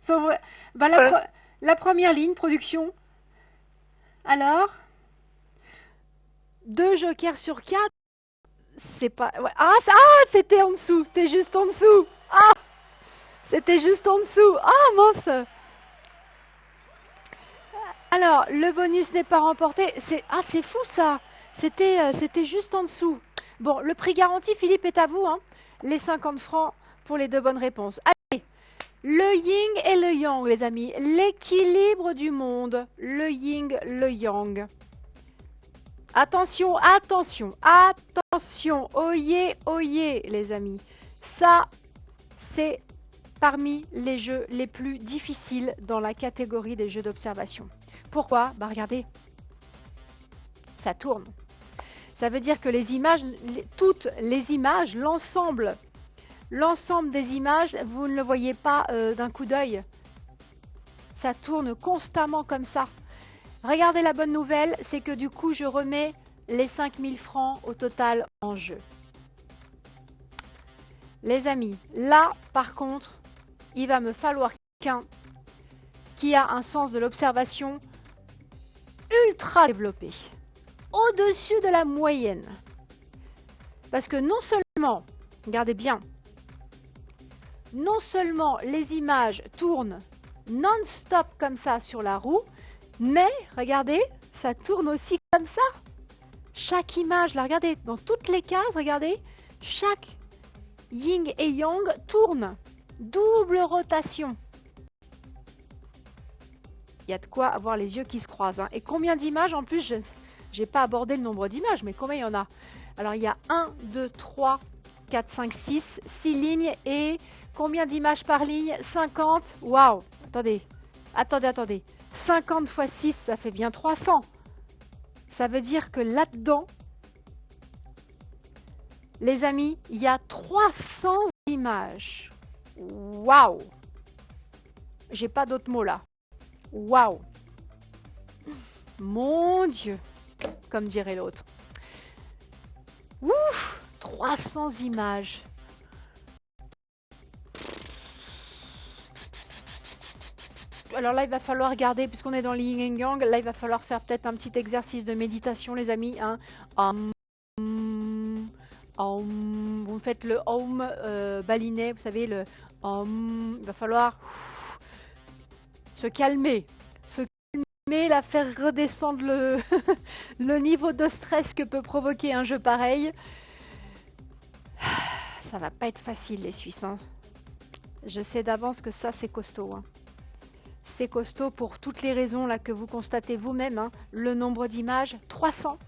Bah, la première ligne, production. Alors 2 jokers sur 4. C'est pas... ouais. Ah, c'était en dessous. C'était juste en dessous. Ah, c'était juste en dessous. Ah, mince. Alors, le bonus n'est pas remporté. C'est fou ça. C'était juste en dessous. Bon, le prix garanti, Philippe, est à vous. Hein. Les 50 francs pour les 2 bonnes réponses. Allez, le yin et le yang, les amis. L'équilibre du monde. Le yin, le yang. Attention, attention, attention. Oyez, oyez, les amis. Ça, c'est parmi les jeux les plus difficiles dans la catégorie des jeux d'observation. Pourquoi? Bah regardez, ça tourne. Ça veut dire que les images, toutes les images, l'ensemble des images, vous ne le voyez pas d'un coup d'œil. Ça tourne constamment comme ça. Regardez, la bonne nouvelle, c'est que du coup, je remets les 5000 francs au total en jeu. Les amis, là, par contre, il va me falloir quelqu'un qui a un sens de l'observation ultra développé, au-dessus de la moyenne. Parce que non seulement, regardez bien, non seulement les images tournent non-stop comme ça sur la roue, mais regardez, ça tourne aussi comme ça. Chaque image, là, regardez, dans toutes les cases, regardez, chaque yin et yang tourne. Double rotation. Il y a de quoi avoir les yeux qui se croisent. Hein. Et combien d'images? En plus, je n'ai pas abordé le nombre d'images, mais combien il y en a? Alors, il y a 1, 2, 3, 4, 5, 6, 6 lignes. Et combien d'images par ligne? 50. Waouh! Attendez, attendez, attendez. 50 fois 6, ça fait bien 300. Ça veut dire que là-dedans, les amis, il y a 300 images. Waouh! J'ai pas d'autres mots là. Waouh! Mon Dieu! Comme dirait l'autre. Ouf! 300 images. Alors là, il va falloir regarder, puisqu'on est dans le yin et yang, là, il va falloir faire peut-être un petit exercice de méditation, les amis. Hein. Vous faites le Om baliné, vous savez, le Om. Il va falloir se calmer. Se calmer, là, faire redescendre le niveau de stress que peut provoquer un jeu pareil. Ça va pas être facile, les Suisses. Hein. Je sais d'avance que ça, c'est costaud. Hein. C'est costaud pour toutes les raisons là, que vous constatez vous-même. Hein. Le nombre d'images, 300.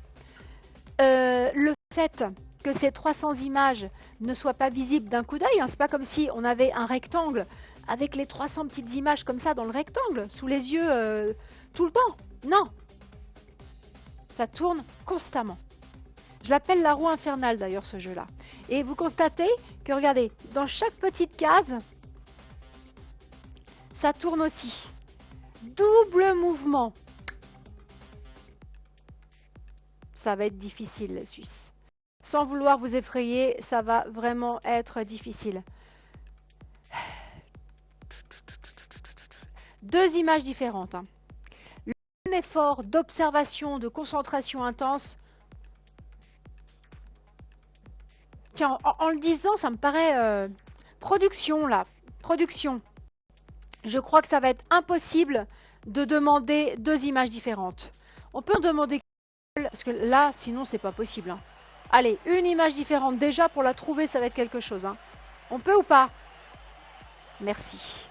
Le fait que ces 300 images ne soient pas visibles d'un coup d'œil, hein, c'est pas comme si on avait un rectangle avec les 300 petites images comme ça dans le rectangle, sous les yeux tout le temps. Non. Ça tourne constamment. Je l'appelle la roue infernale d'ailleurs, ce jeu-là. Et vous constatez que, regardez, dans chaque petite case, ça tourne aussi. Double mouvement. Ça va être difficile, les Suisses. Sans vouloir vous effrayer, ça va vraiment être difficile. 2 images différentes. Hein. Le même effort d'observation, de concentration intense. Tiens, en le disant, ça me paraît... production, là. Production. Je crois que ça va être impossible de demander 2 images différentes. On peut en demander qu'une, parce que là, sinon, c'est pas possible. Hein. Allez, une image différente. Déjà, pour la trouver, ça va être quelque chose. Hein. On peut ou pas? Merci.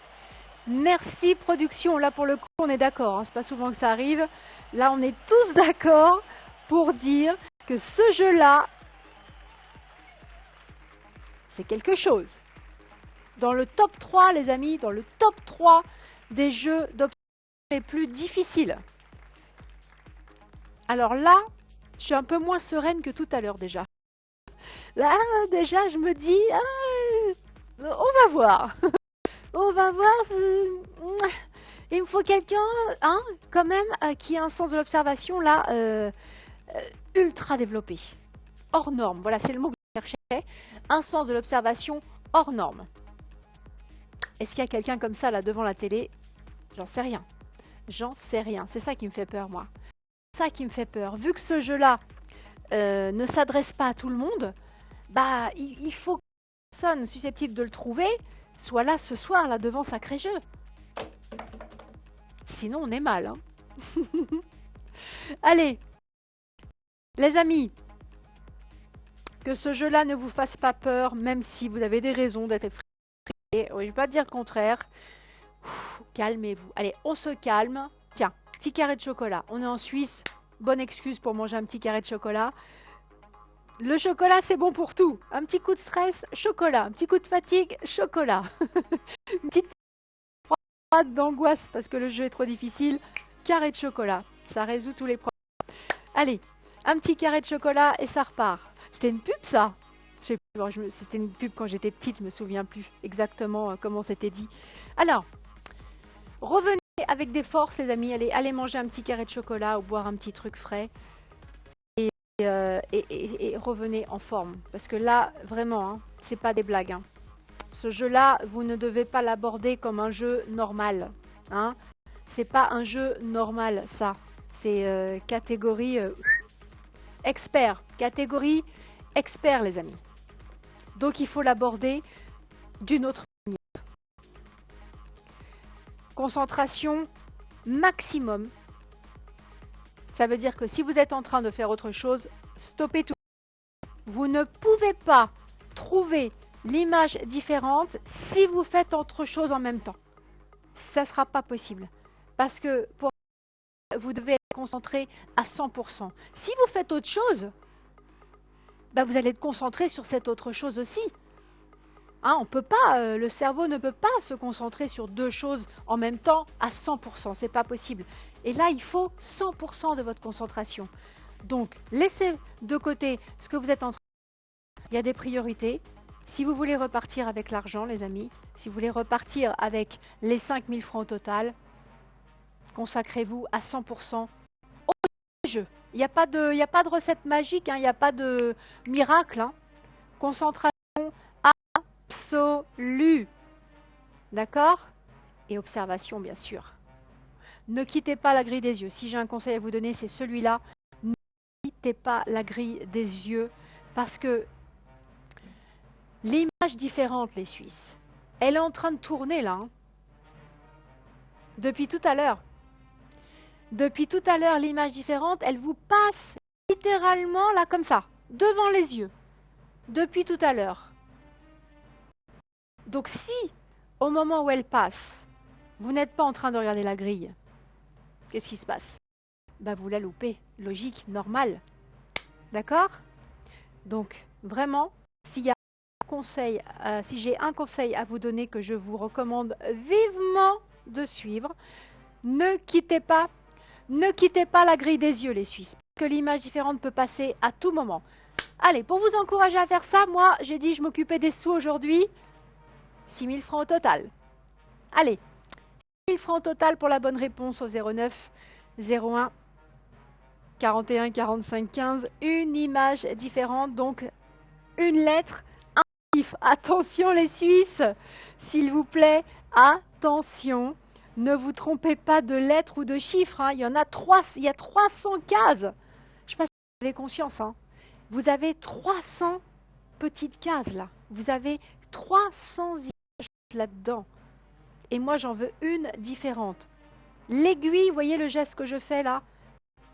Merci, production. Là, pour le coup, on est d'accord. Hein. C'est pas souvent que ça arrive. Là, on est tous d'accord pour dire que ce jeu-là, c'est quelque chose. Dans le top 3, les amis, dans le top 3 des jeux d'observation les plus difficiles. Alors là, je suis un peu moins sereine que tout à l'heure déjà. Là, déjà, je me dis, on va voir. On va voir. Il me faut quelqu'un, hein, quand même, qui a un sens de l'observation, là, ultra développé. Hors norme, voilà, c'est le mot que je cherchais. Un sens de l'observation hors norme. Est-ce qu'il y a quelqu'un comme ça, là, devant la télé? J'en sais rien. J'en sais rien. C'est ça qui me fait peur, moi. C'est ça qui me fait peur. Vu que ce jeu-là ne s'adresse pas à tout le monde, bah, il faut que personne susceptible de le trouver soit là ce soir, là, devant Sacré Jeu. Sinon, on est mal. Hein. Allez, les amis, que ce jeu-là ne vous fasse pas peur, même si vous avez des raisons d'être effrayés. Oui, je ne vais pas dire le contraire. Calmez-vous. Allez, on se calme. Tiens, petit carré de chocolat. On est en Suisse. Bonne excuse pour manger un petit carré de chocolat. Le chocolat, c'est bon pour tout. Un petit coup de stress, chocolat. Un petit coup de fatigue, chocolat. Une petite froide d'angoisse parce que le jeu est trop difficile. Carré de chocolat. Ça résout tous les problèmes. Allez, un petit carré de chocolat et ça repart. C'était une pub, ça? C'était une pub quand j'étais petite, je me souviens plus exactement comment c'était dit. Alors, revenez avec des forces, les amis. Allez manger un petit carré de chocolat ou boire un petit truc frais. Et revenez en forme. Parce que là, vraiment, hein, c'est pas des blagues. Hein. Ce jeu-là, vous ne devez pas l'aborder comme un jeu normal. Hein. C'est pas un jeu normal, ça. C'est catégorie expert. Catégorie expert, les amis. Donc, il faut l'aborder d'une autre manière. Concentration maximum. Ça veut dire que si vous êtes en train de faire autre chose, stoppez tout. Vous ne pouvez pas trouver l'image différente si vous faites autre chose en même temps. Ça ne sera pas possible. Parce que vous devez être concentré à 100%. Si vous faites autre chose, bah vous allez être concentré sur cette autre chose aussi. Hein, on peut pas, le cerveau ne peut pas se concentrer sur deux choses en même temps à 100%. C'est pas possible. Et là, il faut 100% de votre concentration. Donc, laissez de côté ce que vous êtes en train de faire. Il y a des priorités. Si vous voulez repartir avec l'argent, les amis, si vous voulez repartir avec les 5000 francs au total, consacrez-vous à 100% au jeu. Il n'y a pas de recette magique, hein, il n'y a pas de miracle. Hein. Concentration absolue. D'accord? Et observation, bien sûr. Ne quittez pas la grille des yeux. Si j'ai un conseil à vous donner, c'est celui-là. Ne quittez pas la grille des yeux parce que l'image différente, les Suisses, elle est en train de tourner là. Hein. Depuis tout à l'heure. Depuis tout à l'heure, l'image différente, elle vous passe littéralement là comme ça, devant les yeux. Depuis tout à l'heure. Donc si, au moment où elle passe, vous n'êtes pas en train de regarder la grille, qu'est-ce qui se passe? Bah vous la loupez. Logique, normal. D'accord? Donc, vraiment, s'il y a un conseil, si j'ai un conseil à vous donner que je vous recommande vivement de suivre, ne quittez pas la grille des yeux, les Suisses. Parce que l'image différente peut passer à tout moment. Allez, pour vous encourager à faire ça, moi, j'ai dit je m'occupais des sous aujourd'hui. 6000 francs au total. Allez, 6000 francs au total pour la bonne réponse au 09 01 41 45 15. Une image différente, donc une lettre, un chiffre. Attention les Suisses, s'il vous plaît, attention. Ne vous trompez pas de lettres ou de chiffres. Hein. Il y a 300 cases. Je ne sais pas si vous avez conscience. Hein. Vous avez 300 petites cases là. Vous avez 300 images là-dedans. Et moi, j'en veux une différente. L'aiguille, vous voyez le geste que je fais là?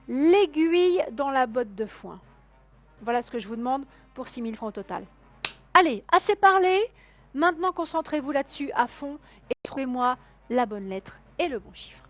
L'aiguille dans la botte de foin. Voilà ce que je vous demande pour 6000 francs au total. Allez, assez parlé. Maintenant, concentrez-vous là-dessus à fond et trouvez-moi la bonne lettre et le bon chiffre.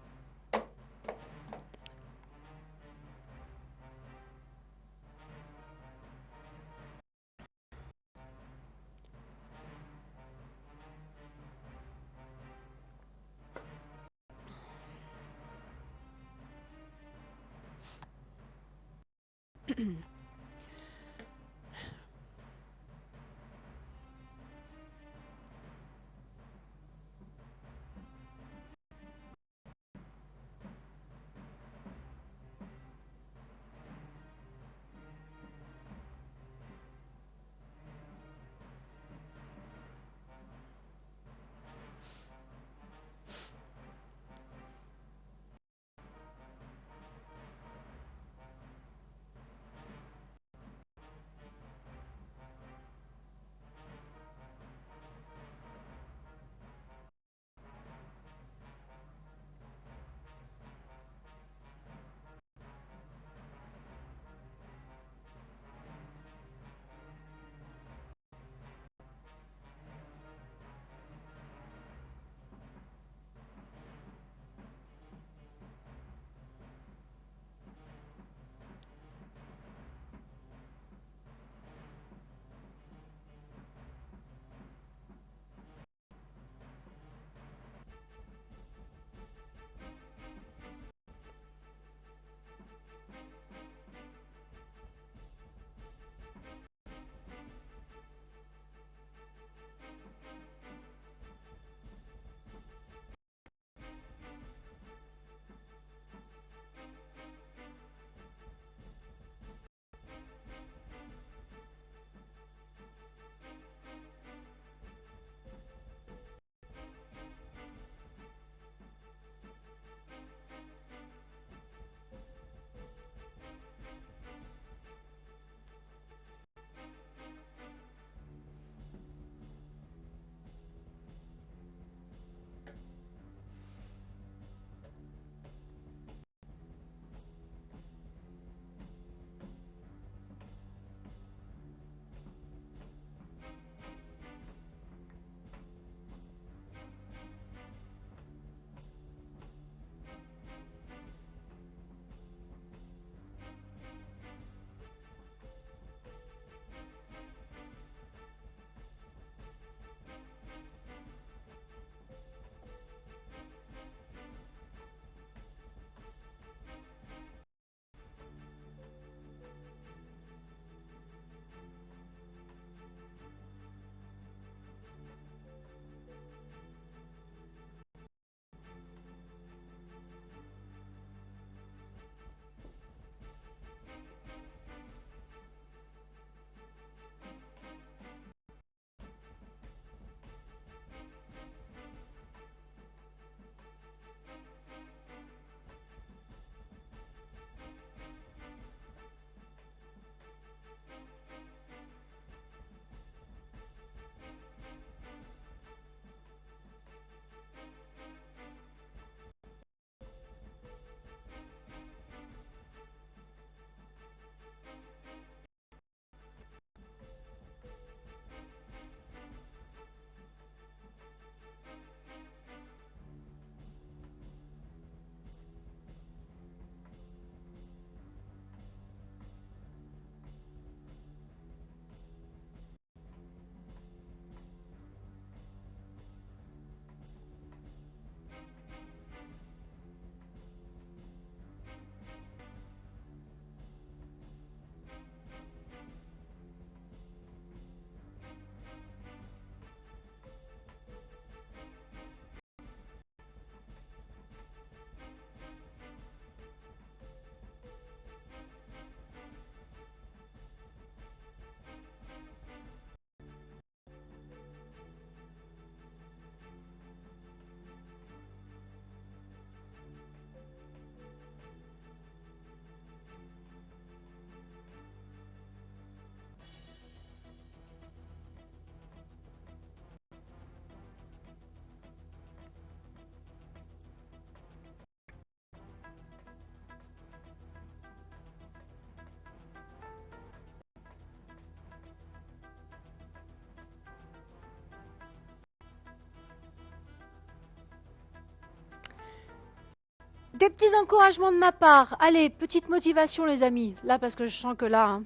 Des petits encouragements de ma part. Allez, petite motivation les amis. Là, parce que je sens que là,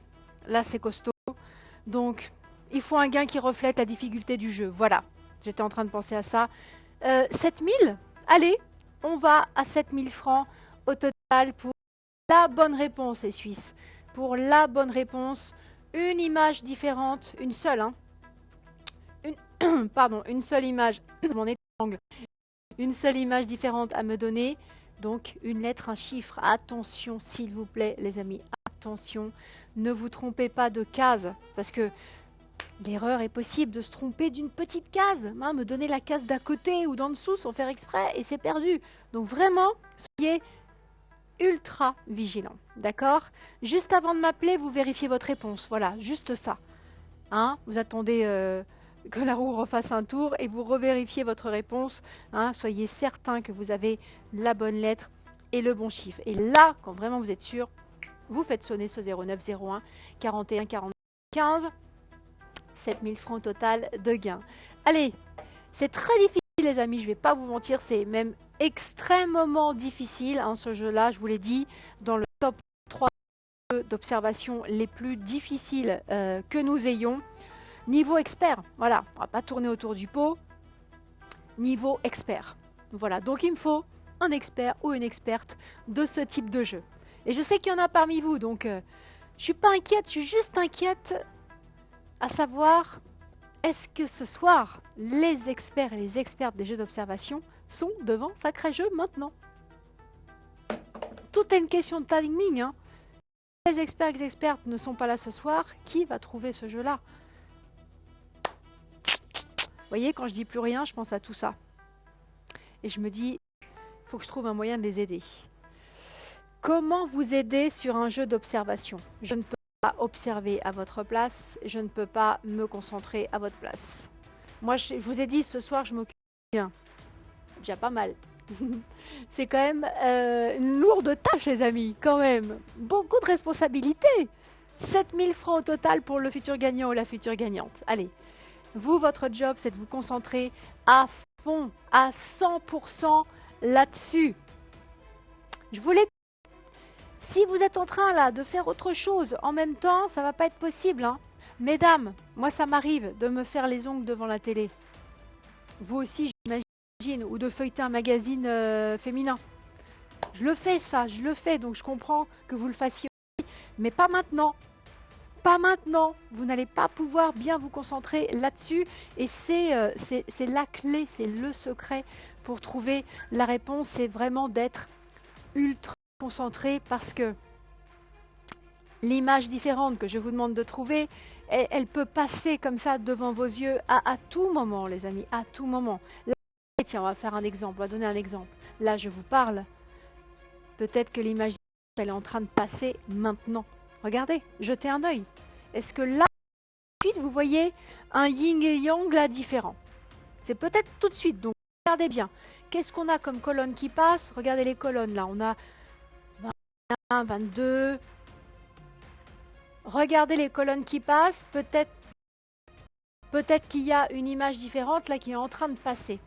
là c'est costaud. Donc, il faut un gain qui reflète la difficulté du jeu. Voilà, j'étais en train de penser à ça. 7000. Allez, on va à 7000 francs au total pour la bonne réponse, les Suisses. Pour la bonne réponse, une image différente, une seule, hein. Pardon, une seule image. Mon épingle. Une seule image différente à me donner. Donc, une lettre, un chiffre. Attention, s'il vous plaît, les amis. Attention, ne vous trompez pas de case. Parce que l'erreur est possible de se tromper d'une petite case. Hein, me donner la case d'à côté ou d'en dessous sans faire exprès et c'est perdu. Donc, vraiment, soyez ultra vigilant. D'accord? Juste avant de m'appeler, vous vérifiez votre réponse. Voilà, juste ça. Hein, vous attendez que la roue refasse un tour et vous revérifiez votre réponse. Hein, soyez certain que vous avez la bonne lettre et le bon chiffre. Et là, quand vraiment vous êtes sûr, vous faites sonner ce 0901 41 40 15. 7000 francs au total de gains. Allez, c'est très difficile les amis, je ne vais pas vous mentir, c'est même extrêmement difficile, hein, ce jeu-là, je vous l'ai dit, dans le top 3 jeux d'observation les plus difficiles que nous ayons. Niveau expert, voilà, on ne va pas tourner autour du pot. Niveau expert. Voilà, donc il me faut un expert ou une experte de ce type de jeu. Et je sais qu'il y en a parmi vous, donc je ne suis pas inquiète, je suis juste inquiète à savoir, est-ce que ce soir, les experts et les expertes des jeux d'observation sont devant Sacré Jeu maintenant? Tout est une question de timing, hein. Les experts et les expertes ne sont pas là ce soir, qui va trouver ce jeu-là? Vous voyez, quand je dis plus rien, je pense à tout ça. Et je me dis, il faut que je trouve un moyen de les aider. Comment vous aider sur un jeu d'observation? Je ne peux pas observer à votre place, je ne peux pas me concentrer à votre place. Moi, je vous ai dit, ce soir, je m'occupe bien. Déjà pas mal. C'est quand même une lourde tâche, les amis, quand même. Beaucoup de responsabilités. 7000 francs au total pour le futur gagnant ou la future gagnante. Allez, vous, votre job, c'est de vous concentrer à fond, à 100% là-dessus. Je voulais... Si vous êtes en train, là, de faire autre chose en même temps, ça va pas être possible, hein. Mesdames, moi, ça m'arrive de me faire les ongles devant la télé. Vous aussi, j'imagine, ou de feuilleter un magazine féminin. Je le fais, ça, je le fais, donc je comprends que vous le fassiez aussi, mais pas maintenant. Pas maintenant. Vous n'allez pas pouvoir bien vous concentrer là-dessus, et c'est la clé, c'est le secret pour trouver la réponse, c'est vraiment d'être ultra concentré parce que l'image différente que je vous demande de trouver, elle peut passer comme ça devant vos yeux à tout moment, les amis, à tout moment. Là, tiens, on va faire un exemple, on va donner un exemple. Là, je vous parle. Peut-être que l'image, elle est en train de passer maintenant. Regardez, jetez un œil. Est-ce que là, tout de suite, vous voyez un yin et yang là différent? C'est peut-être tout de suite, donc regardez bien. Qu'est-ce qu'on a comme colonne qui passe? Regardez les colonnes là, on a 21, 22... Regardez les colonnes qui passent, peut-être qu'il y a une image différente là qui est en train de passer.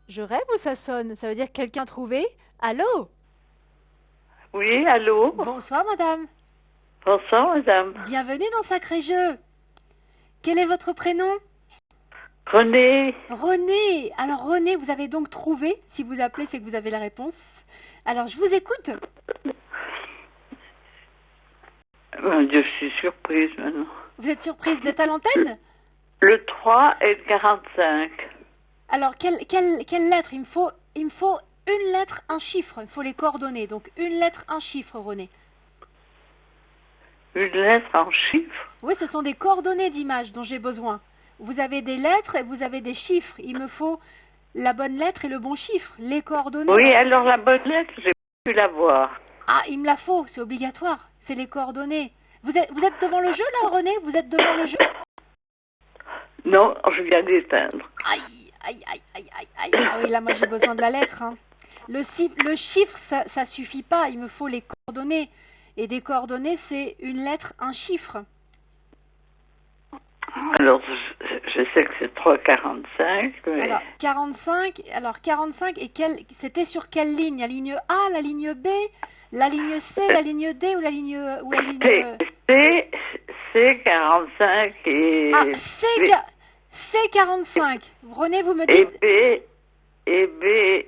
Je rêve ou ça sonne? Ça veut dire que quelqu'un a trouvé? Allô? Oui, allô? Bonsoir madame. Bonsoir, madame. Bienvenue dans Sacré Jeu. Quel est votre prénom? René, René. Alors René, vous avez donc trouvé. Si vous appelez, c'est que vous avez la réponse. Alors je vous écoute. mon Dieu, je suis surprise maintenant. Vous êtes surprise d'être à l'antenne? Le 3 et le 45. Alors quelle lettre? Il me faut une lettre, un chiffre. Il faut les coordonner. Donc une lettre, un chiffre, René. Une lettre en chiffres. Oui, ce sont des coordonnées d'images dont j'ai besoin. Vous avez des lettres et vous avez des chiffres. Il me faut la bonne lettre et le bon chiffre. Les coordonnées. Oui, alors la bonne lettre, j'ai pu la voir. Ah, il me la faut, c'est obligatoire. C'est les coordonnées. Vous êtes devant le jeu là, René? Vous êtes devant le jeu? Non, je viens d'éteindre. Aïe, aïe, aïe, aïe, aïe, aïe. Ah oui, là, moi, j'ai besoin de la lettre. Hein. Le chiffre, ça suffit pas. Il me faut les coordonnées. Et des coordonnées, c'est une lettre, un chiffre. Alors, je sais que c'est 3,45, mais... Alors 45, et c'était sur quelle ligne? La ligne A, la ligne B, la ligne C, la ligne D ou la ligne... C'est 45 et... Ah, c'est 45. René, vous me dites... Et B...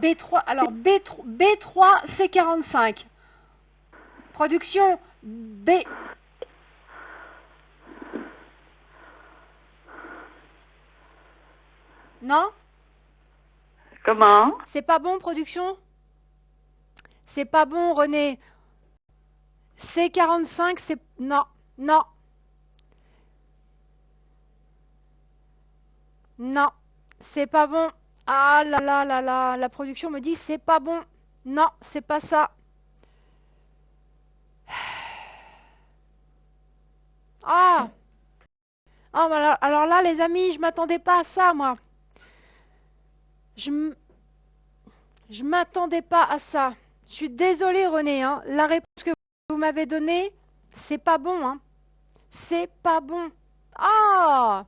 B3, alors B3, c'est 45. Production, B... Non? Comment? C'est pas bon, production? C'est pas bon, René. C45, c'est... Non, non. Non, c'est pas bon. Ah là là là là, la production me dit c'est pas bon. Non, c'est pas ça. Ah! Ah, bah alors là, les amis, je m'attendais pas à ça, moi. Je m'attendais pas à ça. Je suis désolée, René, hein. La réponse que vous m'avez donnée, c'est pas bon, hein. C'est pas bon. Ah!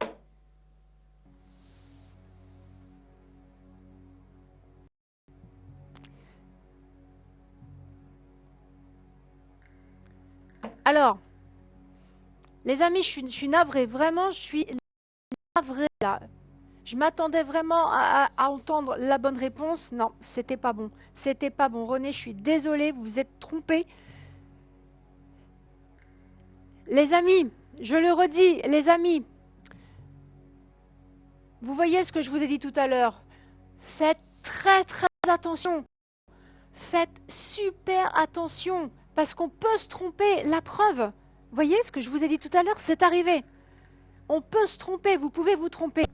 Alors, les amis, je suis navrée. Vraiment, je suis navrée, là. Je m'attendais vraiment à entendre la bonne réponse. Non, c'était pas bon. C'était pas bon. René, je suis désolée, vous vous êtes trompé. Les amis, je le redis, les amis, vous voyez ce que je vous ai dit tout à l'heure. Faites très très attention. Faites super attention, parce qu'on peut se tromper. La preuve, vous voyez ce que je vous ai dit tout à l'heure, c'est arrivé. On peut se tromper, vous pouvez vous tromper.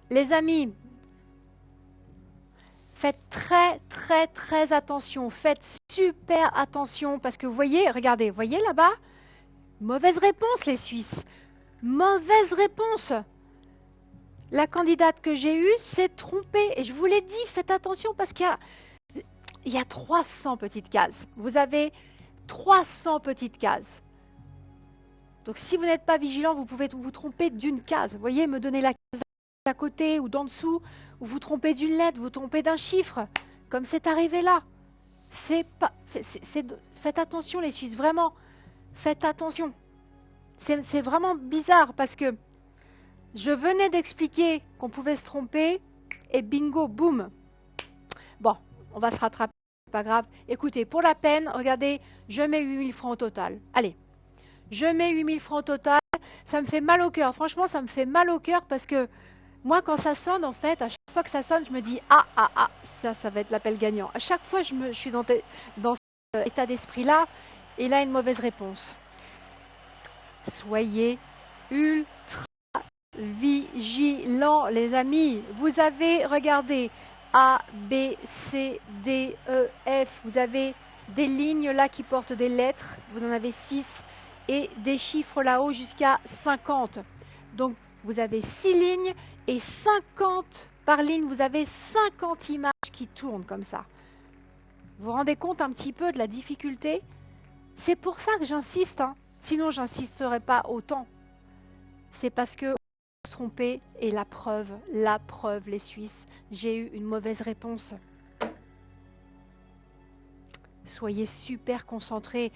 Les amis, faites très très très attention, faites super attention, parce que vous voyez, regardez, voyez là-bas, mauvaise réponse les Suisses, mauvaise réponse. La candidate que j'ai eue s'est trompée, et je vous l'ai dit, faites attention, parce qu'il y a 300 petites cases. Vous avez 300 petites cases. Donc si vous n'êtes pas vigilant, vous pouvez vous tromper d'une case. Vous voyez, me donner la case à côté ou d'en dessous, ou vous trompez d'une lettre, vous trompez d'un chiffre, comme c'est arrivé là. Faites attention les Suisses, vraiment, faites attention. C'est vraiment bizarre parce que je venais d'expliquer qu'on pouvait se tromper et bingo, boum. Bon, on va se rattraper, pas grave. Écoutez, pour la peine, regardez, je mets 8000 francs au total. Allez, je mets 8000 francs au total. Ça me fait mal au cœur, franchement, ça me fait mal au cœur parce que moi, quand ça sonne, en fait, à chaque fois que ça sonne, je me dis « Ah, ça va être l'appel gagnant ». À chaque fois, je suis dans cet état d'esprit-là, et là, une mauvaise réponse. Soyez ultra vigilant, les amis. Vous avez, regardez, A, B, C, D, E, F. Vous avez des lignes là qui portent des lettres. Vous en avez 6 et des chiffres là-haut jusqu'à 50. Donc, vous avez 6 lignes et 50 par ligne. Vous avez 50 images qui tournent comme ça. Vous vous rendez compte un petit peu de la difficulté? C'est pour ça que j'insiste, hein. Sinon je n'insisterai pas autant. C'est parce que on se trompait et la preuve, les Suisses, j'ai eu une mauvaise réponse. Soyez super concentrés.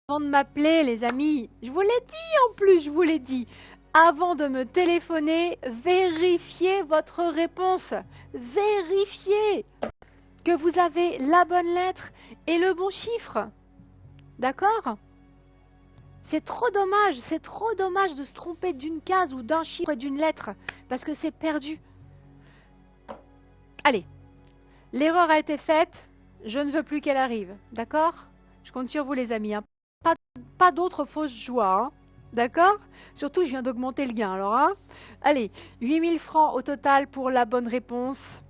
Avant de m'appeler, les amis, je vous l'ai dit en plus, je vous l'ai dit. Avant de me téléphoner, vérifiez votre réponse. Vérifiez que vous avez la bonne lettre et le bon chiffre. D'accord? C'est trop dommage de se tromper d'une case ou d'un chiffre et d'une lettre, parce que c'est perdu. Allez, l'erreur a été faite, je ne veux plus qu'elle arrive, d'accord? Je compte sur vous les amis, hein. Pas d'autres fausses joies, hein. D'accord? Surtout, je viens d'augmenter le gain, alors. Hein. Allez, 8000 francs au total pour la bonne réponse.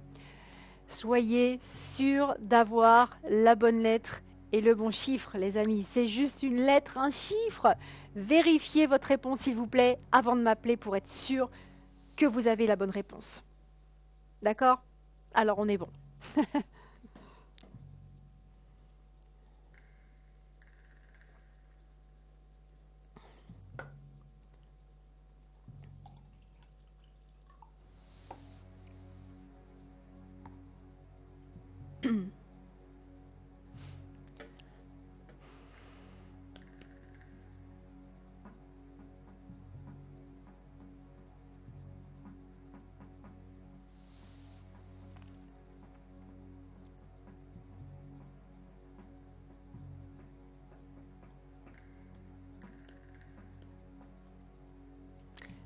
Soyez sûrs d'avoir la bonne lettre et le bon chiffre, les amis. C'est juste une lettre, un chiffre. Vérifiez votre réponse, s'il vous plaît, avant de m'appeler pour être sûr que vous avez la bonne réponse. D'accord? Alors, on est bon.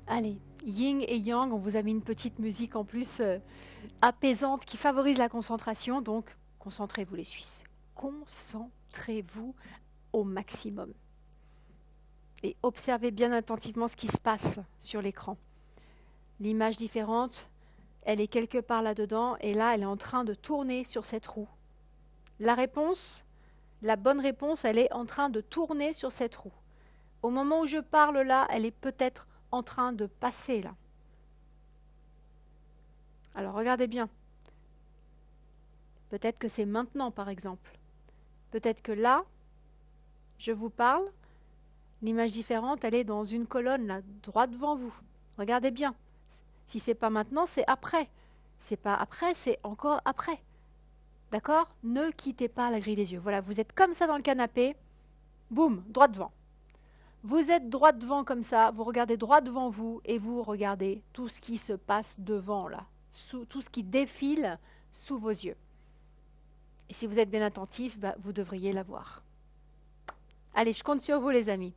Allez, Yin et Yang, on vous a mis une petite musique en plus apaisante qui favorise la concentration. Donc, concentrez-vous les Suisses. Concentrez-vous au maximum. Et observez bien attentivement ce qui se passe sur l'écran. L'image différente, elle est quelque part là-dedans et là, elle est en train de tourner sur cette roue. La réponse, la bonne réponse, elle est en train de tourner sur cette roue. Au moment où je parle là, elle est peut-être en train de passer là. Alors regardez bien. Peut-être que c'est maintenant par exemple. Peut-être que là, je vous parle, l'image différente, elle est dans une colonne là, droit devant vous. Regardez bien. Si c'est pas maintenant, c'est après. C'est pas après, c'est encore après. D'accord? Ne quittez pas la grille des yeux. Voilà, vous êtes comme ça dans le canapé. Boum, droit devant. Vous êtes droit devant comme ça, vous regardez droit devant vous et vous regardez tout ce qui se passe devant là, tout ce qui défile sous vos yeux. Et si vous êtes bien attentif, vous devriez la voir. Allez, je compte sur vous les amis.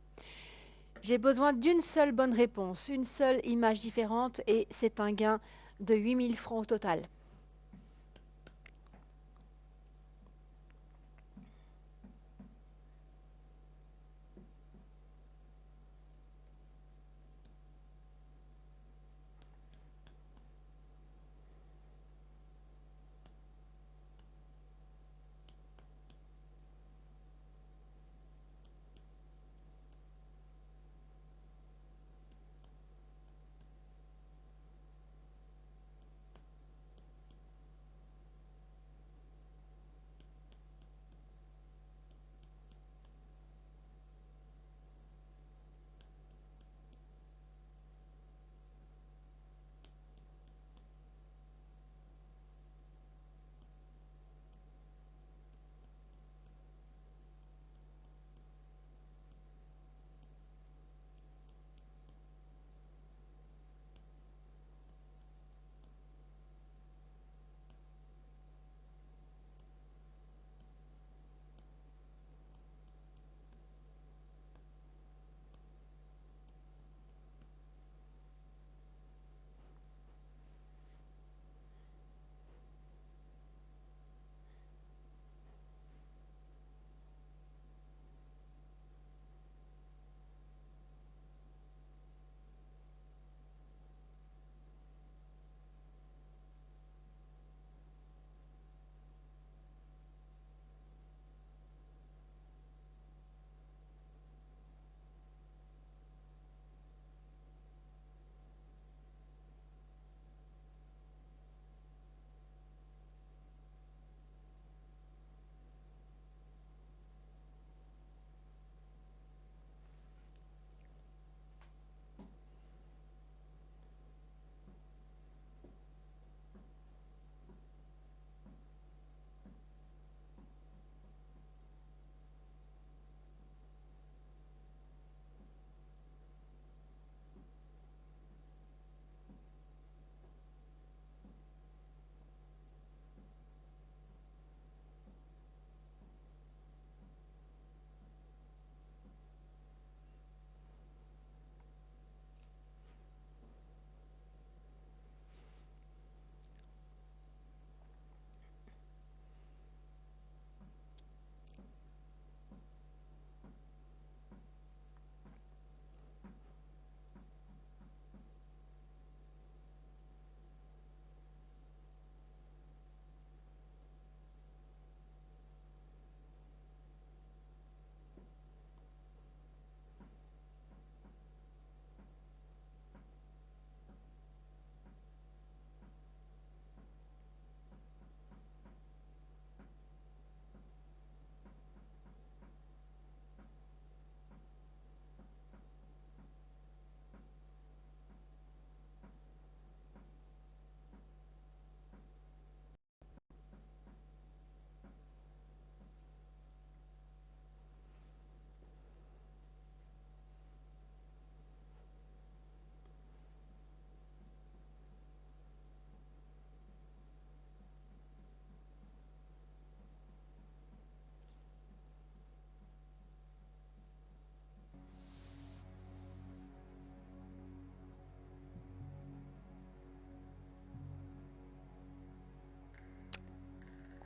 J'ai besoin d'une seule bonne réponse, une seule image différente et c'est un gain de 8000 francs au total.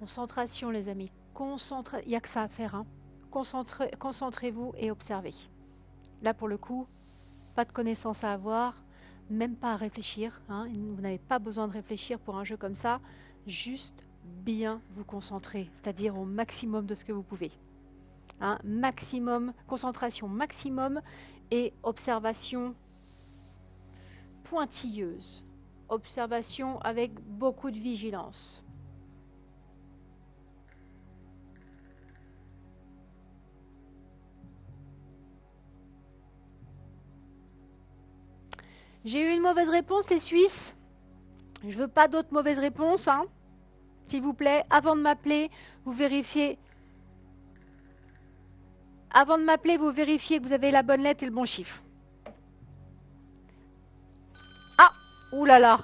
Concentration, les amis. Il n'y a que ça à faire. Hein. Concentrez-vous et observez. Là, pour le coup, pas de connaissances à avoir, même pas à réfléchir. Hein. Vous n'avez pas besoin de réfléchir pour un jeu comme ça. Juste bien vous concentrer, c'est-à-dire au maximum de ce que vous pouvez. Hein. Maximum, concentration maximum et observation pointilleuse. Observation avec beaucoup de vigilance. J'ai eu une mauvaise réponse, les Suisses. Je veux pas d'autres mauvaises réponses. Hein. S'il vous plaît, avant de m'appeler, vous vérifiez. Avant de m'appeler, vous vérifiez que vous avez la bonne lettre et le bon chiffre. Ah, oulala,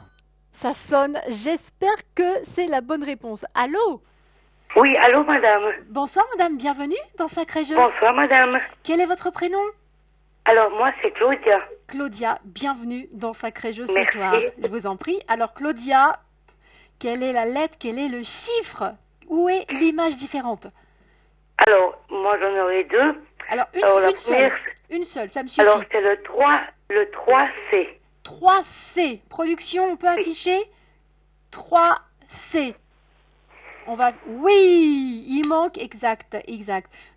ça sonne. J'espère que c'est la bonne réponse. Allô? Oui, allô, madame. Bonsoir, madame. Bienvenue dans Sacré Jeu. Bonsoir, madame. Quel est votre prénom? Alors, moi, c'est Claudia. Claudia, bienvenue dans Sacré Jeu ce Merci. soir. Je vous en prie. Alors, Claudia, quelle est la lettre? Quel est le chiffre? Où est l'image différente? Alors, moi, j'en aurai deux. Alors, la une seule. première, Une seule, ça me suffit. alors, c'est le 3C. 3C. Production, on peut afficher 3C. On va... Oui, il manque, exact.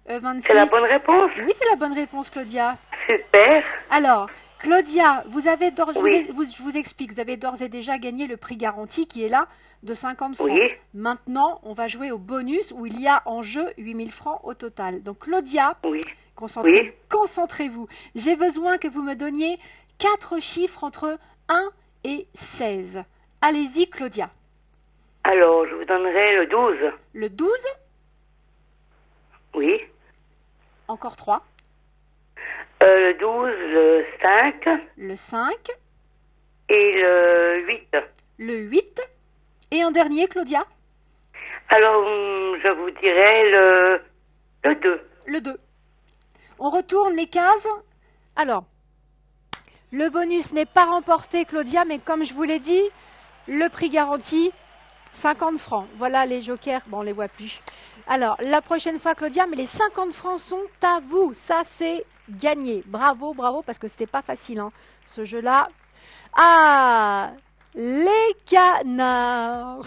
26. C'est la bonne réponse? Oui, c'est la bonne réponse, Claudia. Super. Alors, Claudia, vous avez Oui. je vous explique, vous avez d'ores et déjà gagné le prix garanti qui est là de 50 francs. Oui. Maintenant, on va jouer au bonus où il y a en jeu 8000 francs au total. Donc, Claudia, Oui. concentrez-vous. J'ai besoin que vous me donniez 4 chiffres entre 1 et 16. Allez-y, Claudia. Alors, je vous donnerai le 12. Le 12, Oui. encore 3. Le 12, le 5 Le 5, et le 8. le 8. Et un dernier, Claudia, Alors, je vous dirai le 2. le 2. On retourne les cases. Alors, le bonus n'est pas remporté, Claudia, mais comme je vous l'ai dit, le prix garanti, 50 francs. Voilà les jokers, bon, on ne les voit plus. Alors, la prochaine fois, Claudia, mais les 50 francs sont à vous. Ça, c'est gagné. Bravo, bravo, parce que c'était pas facile, hein, ce jeu-là. Ah, les canards.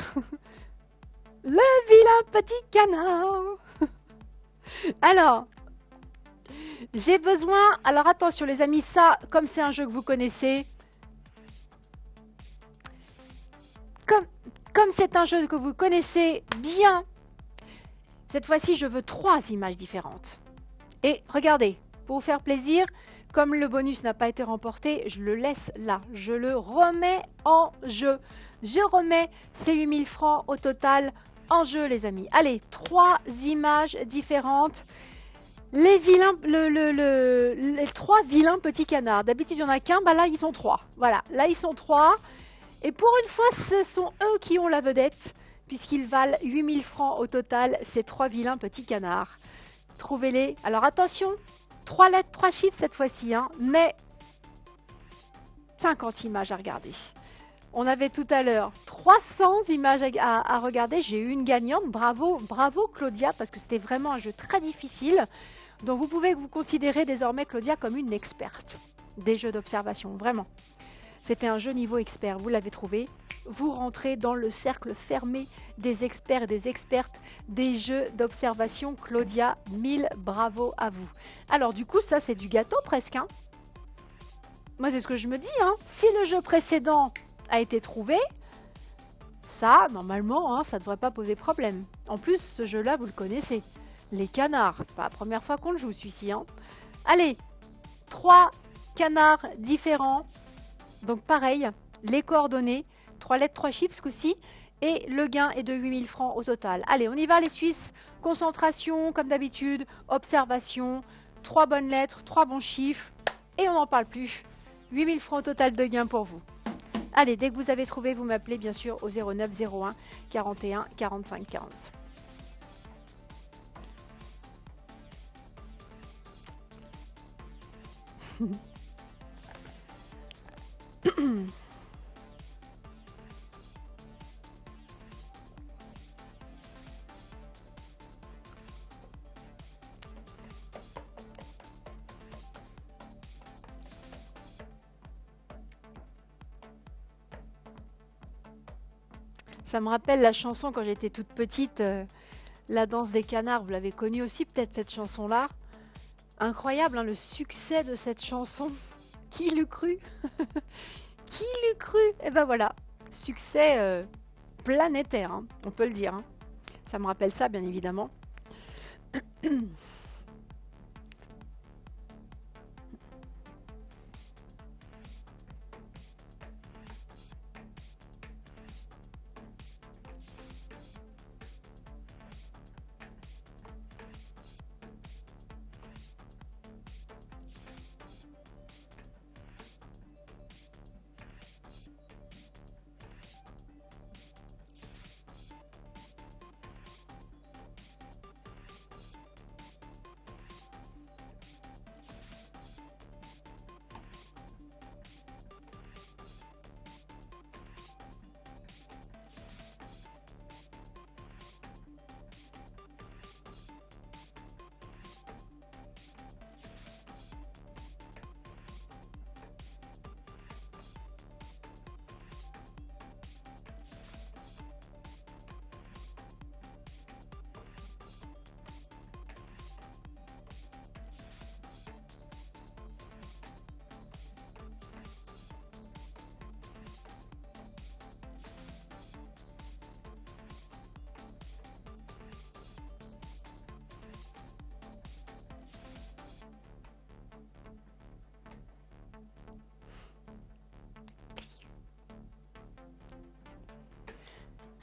Le vilain petit canard. Alors, j'ai besoin... Alors, attention, les amis, ça, comme c'est un jeu que vous connaissez, comme c'est un jeu que vous connaissez bien, cette fois-ci, je veux 3 images différentes. Et regardez, pour vous faire plaisir, comme le bonus n'a pas été remporté, je le laisse là. Je le remets en jeu. Je remets ces 8000 francs au total en jeu, les amis. Allez, 3 images différentes. Les vilains, les 3 vilains petits canards. D'habitude, il n'y en a qu'un. Bah là, ils sont 3. Voilà, là, ils sont 3. Et pour une fois, ce sont eux qui ont la vedette, puisqu'ils valent 8000 francs au total, ces 3 vilains petits canards. Trouvez-les. Alors attention, 3 lettres, 3 chiffres cette fois-ci, hein, mais 50 images à regarder. On avait tout à l'heure 300 images à regarder. J'ai eu une gagnante. Bravo, bravo Claudia, parce que c'était vraiment un jeu très difficile. Donc vous pouvez vous considérer désormais, Claudia, comme une experte des jeux d'observation, vraiment. C'était un jeu niveau expert, vous l'avez trouvé. Vous rentrez dans le cercle fermé des experts et des expertes des jeux d'observation. Claudia, 1000 bravo à vous. Alors du coup, ça c'est du gâteau presque. Hein. Moi c'est ce que je me dis. Hein. Si le jeu précédent a été trouvé, ça, normalement, hein, ça ne devrait pas poser problème. En plus, ce jeu-là, vous le connaissez. Les canards, c'est pas la première fois qu'on le joue celui-ci. Hein. Allez, 3 canards différents. Donc pareil, les coordonnées, 3 lettres, 3 chiffres ce coup-ci, et le gain est de 8000 francs au total. Allez, on y va les Suisses, concentration comme d'habitude, observation, 3 bonnes lettres, 3 bons chiffres, et on n'en parle plus. 8000 francs au total de gain pour vous. Allez, dès que vous avez trouvé, vous m'appelez bien sûr au 09 01 41 45 15. Ça me rappelle la chanson quand j'étais toute petite, La danse des canards. Vous l'avez connue aussi peut-être cette chanson-là. Incroyable hein, le succès de cette chanson. Qui l'eût cru? Qui l'eût cru? Et ben voilà, succès planétaire, hein, on peut le dire. Hein. Ça me rappelle ça bien évidemment.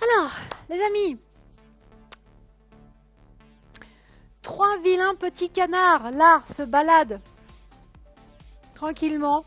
Alors, les amis, 3 vilains petits canards, là, se baladent tranquillement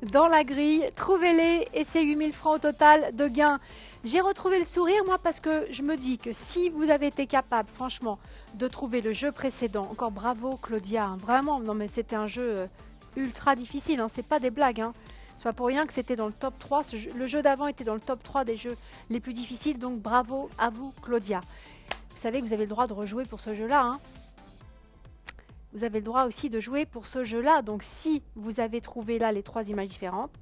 dans la grille. Trouvez-les et c'est 8000 francs au total de gain. J'ai retrouvé le sourire, moi, parce que je me dis que si vous avez été capable, franchement, de trouver le jeu précédent, encore bravo Claudia, hein, vraiment, non mais c'était un jeu ultra difficile, hein, c'est pas des blagues, hein. C'est pas pour rien que c'était dans le top 3. Le jeu d'avant était dans le top 3 des jeux les plus difficiles. Donc bravo à vous, Claudia. Vous savez que vous avez le droit de rejouer pour ce jeu-là. Hein. Vous avez le droit aussi de jouer pour ce jeu-là. Donc si vous avez trouvé là les 3 images différentes,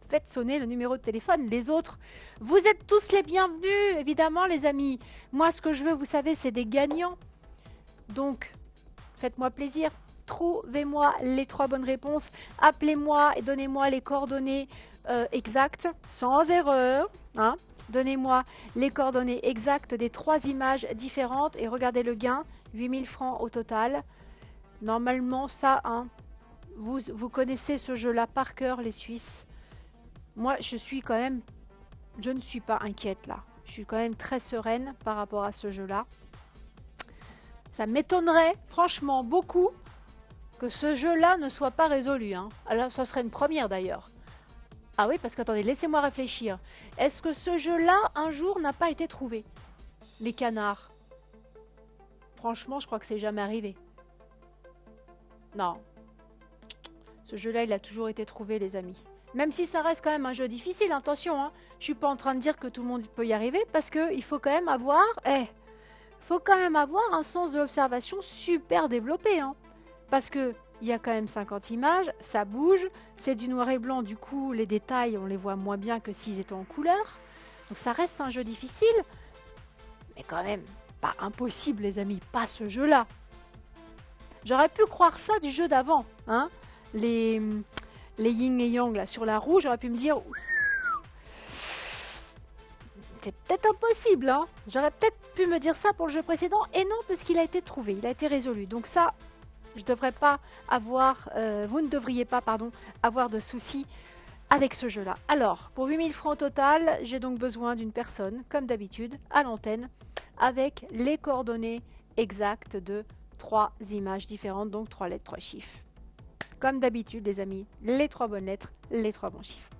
faites sonner le numéro de téléphone. Les autres, vous êtes tous les bienvenus, évidemment, les amis. Moi, ce que je veux, vous savez, c'est des gagnants. Donc, faites-moi plaisir. Trouvez-moi les 3 bonnes réponses. Appelez-moi et donnez-moi les coordonnées exactes, sans erreur. Hein. Donnez-moi les coordonnées exactes des 3 images différentes et regardez le gain, 8000 francs au total. Normalement, ça, hein, vous connaissez ce jeu-là par cœur, les Suisses. Moi, je ne suis pas inquiète là. Je suis quand même très sereine par rapport à ce jeu-là. Ça m'étonnerait, franchement, beaucoup que ce jeu-là ne soit pas résolu. Hein. Alors, ça serait une première d'ailleurs. Ah oui, parce qu'attendez, laissez-moi réfléchir. Est-ce que ce jeu-là, un jour, n'a pas été trouvé? Les canards. Franchement, je crois que c'est jamais arrivé. Non. Ce jeu-là, il a toujours été trouvé, les amis. Même si ça reste quand même un jeu difficile, attention. Hein. Je suis pas en train de dire que tout le monde peut y arriver, parce qu'il faut quand même avoir... faut quand même avoir un sens de l'observation super développé. Hein. Parce que il y a quand même 50 images, ça bouge, c'est du noir et blanc, du coup les détails on les voit moins bien que s'ils étaient en couleur. Donc ça reste un jeu difficile, mais quand même pas impossible les amis, pas ce jeu-là. J'aurais pu croire ça du jeu d'avant, hein, les yin et yang là sur la roue, j'aurais pu me dire c'est peut-être impossible, hein. J'aurais peut-être pu me dire ça pour le jeu précédent, et non parce qu'il a été trouvé, il a été résolu. Donc ça, je devrais pas avoir, vous ne devriez pas, pardon, avoir de soucis avec ce jeu-là. Alors, pour 8000 francs au total, j'ai donc besoin d'une personne, comme d'habitude, à l'antenne, avec les coordonnées exactes de 3 images différentes, donc 3 lettres, 3 chiffres. Comme d'habitude, les amis, les 3 bonnes lettres, les 3 bons chiffres.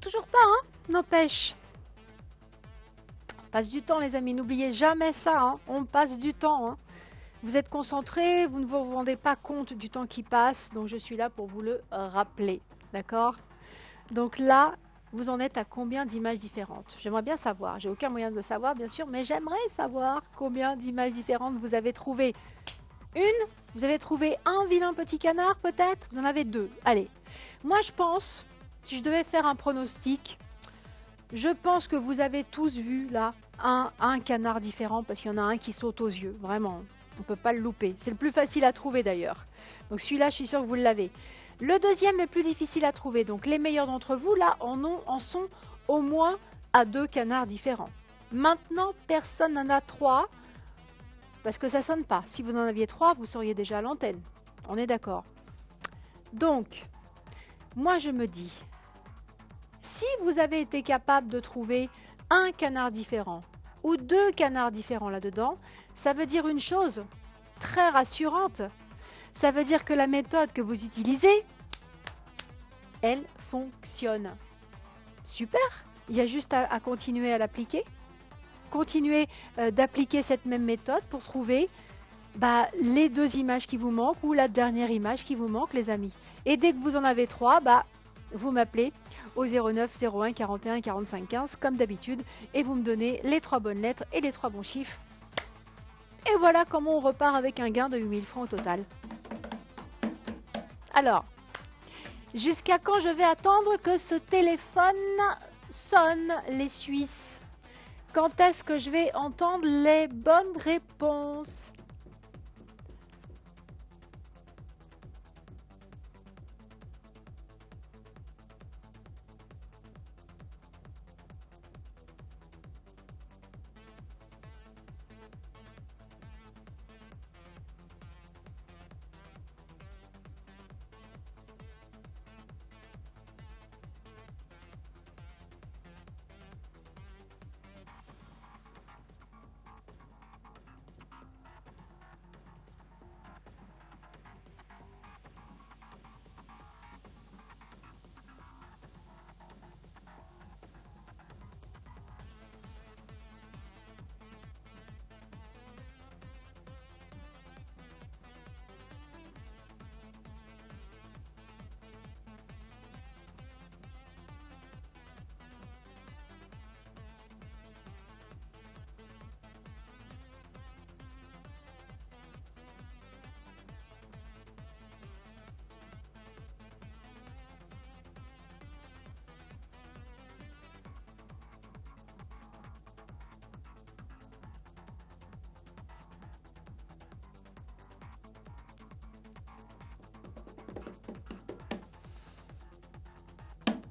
toujours pas, hein. N'empêche. On passe du temps, les amis. N'oubliez jamais ça, hein. On passe du temps, hein. Vous êtes concentrés, vous ne vous rendez pas compte du temps qui passe. Donc, je suis là pour vous le rappeler. D'accord? Donc là, vous en êtes à combien d'images différentes? J'aimerais bien savoir. J'ai aucun moyen de le savoir, bien sûr, mais j'aimerais savoir combien d'images différentes vous avez trouvé. Une? Vous avez trouvé un vilain petit canard, peut-être? Vous en avez deux. Allez. Moi, je pense, si je devais faire un pronostic, je pense que vous avez tous vu, là, un canard différent, parce qu'il y en a un qui saute aux yeux. Vraiment, on ne peut pas le louper. C'est le plus facile à trouver, d'ailleurs. Donc celui-là, je suis sûre que vous l'avez. Le deuxième est plus difficile à trouver. Donc les meilleurs d'entre vous, là, en sont au moins à 2 canards différents. Maintenant, personne n'en a 3, parce que ça ne sonne pas. Si vous en aviez 3, vous seriez déjà à l'antenne. On est d'accord. Donc, moi je me dis, si vous avez été capable de trouver un canard différent ou 2 canards différents là-dedans, ça veut dire une chose très rassurante. Ça veut dire que la méthode que vous utilisez, elle fonctionne. Super. Il y a juste à continuer à l'appliquer. Continuez d'appliquer cette même méthode pour trouver les 2 images qui vous manquent ou la dernière image qui vous manque, les amis. Et dès que vous en avez 3, vous m'appelez au 09 01 41 45 15 comme d'habitude et vous me donnez les 3 bonnes lettres et les 3 bons chiffres. Et voilà comment on repart avec un gain de 8000 francs au total. Alors, jusqu'à quand je vais attendre que ce téléphone sonne, les Suisses? Quand est-ce que je vais entendre les bonnes réponses?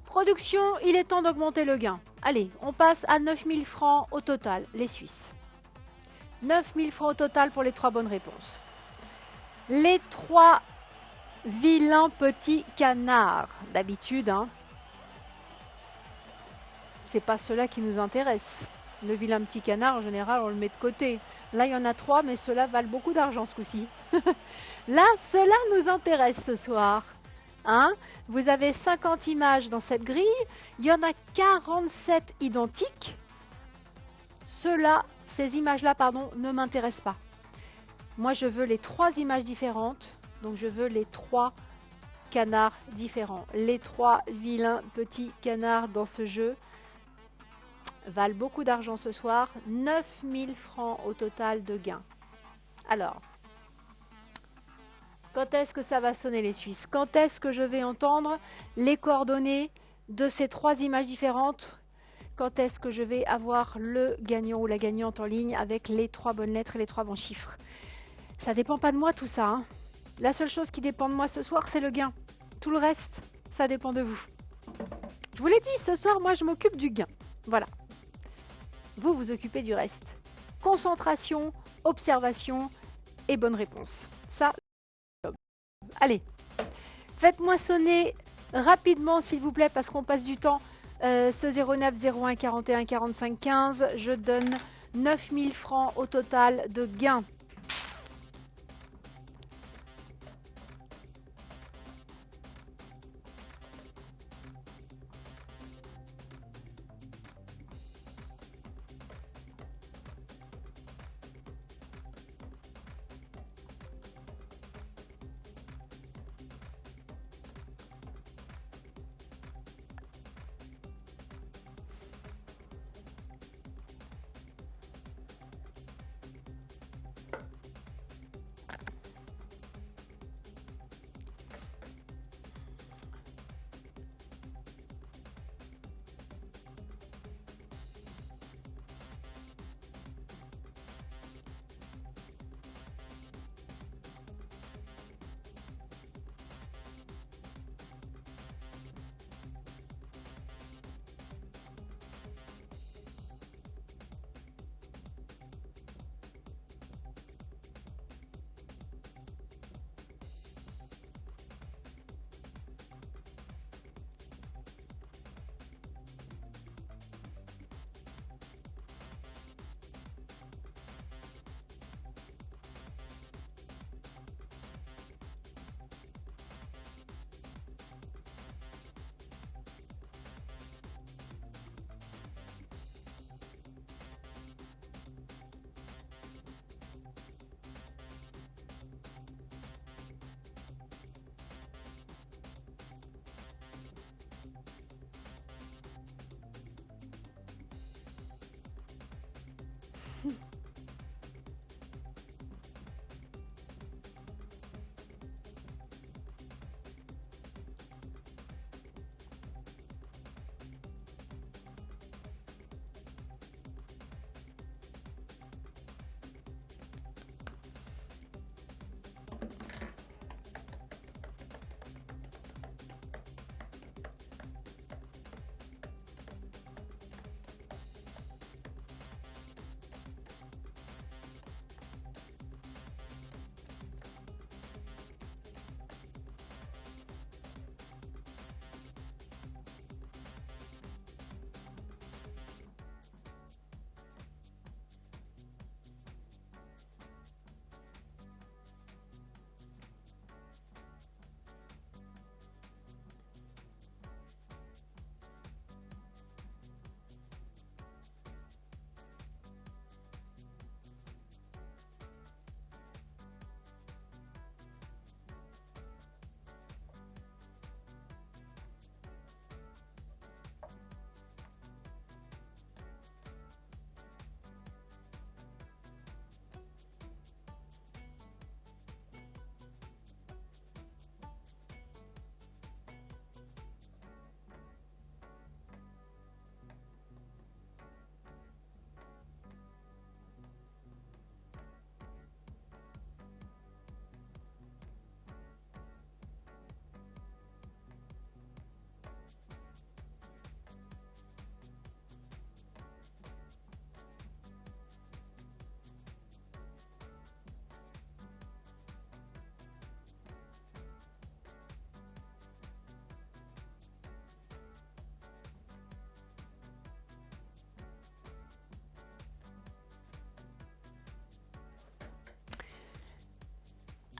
Production, il est temps d'augmenter le gain. Allez, on passe à 9000 francs au total, les Suisses. 9000 francs au total pour les 3 bonnes réponses. Les 3 vilains petits canards, d'habitude, hein. C'est pas ceux-là qui nous intéressent. Le vilain petit canard, en général, on le met de côté. Là, il y en a 3, mais ceux-là valent beaucoup d'argent ce coup-ci. Là, ceux-là nous intéressent ce soir. Hein? Vous avez 50 images dans cette grille. Il y en a 47 identiques. Ces images-là, ne m'intéressent pas. Moi, je veux les 3 images différentes. Donc, je veux les 3 canards différents. Les 3 vilains petits canards dans ce jeu valent beaucoup d'argent ce soir. 9000 francs au total de gains. Alors, quand est-ce que ça va sonner, les Suisses? Quand est-ce que je vais entendre les coordonnées de ces 3 images différentes? Quand est-ce que je vais avoir le gagnant ou la gagnante en ligne avec les 3 bonnes lettres et les 3 bons chiffres? Ça dépend pas de moi tout ça, hein. La seule chose qui dépend de moi ce soir, c'est le gain. Tout le reste, ça dépend de vous. Je vous l'ai dit, ce soir, moi, je m'occupe du gain. Voilà. Vous vous occupez du reste. Concentration, observation et bonne réponse. Ça, allez, faites-moi sonner rapidement, s'il vous plaît, parce qu'on passe du temps. Ce 09 01 41 45 15, je donne 9000 francs au total de gains.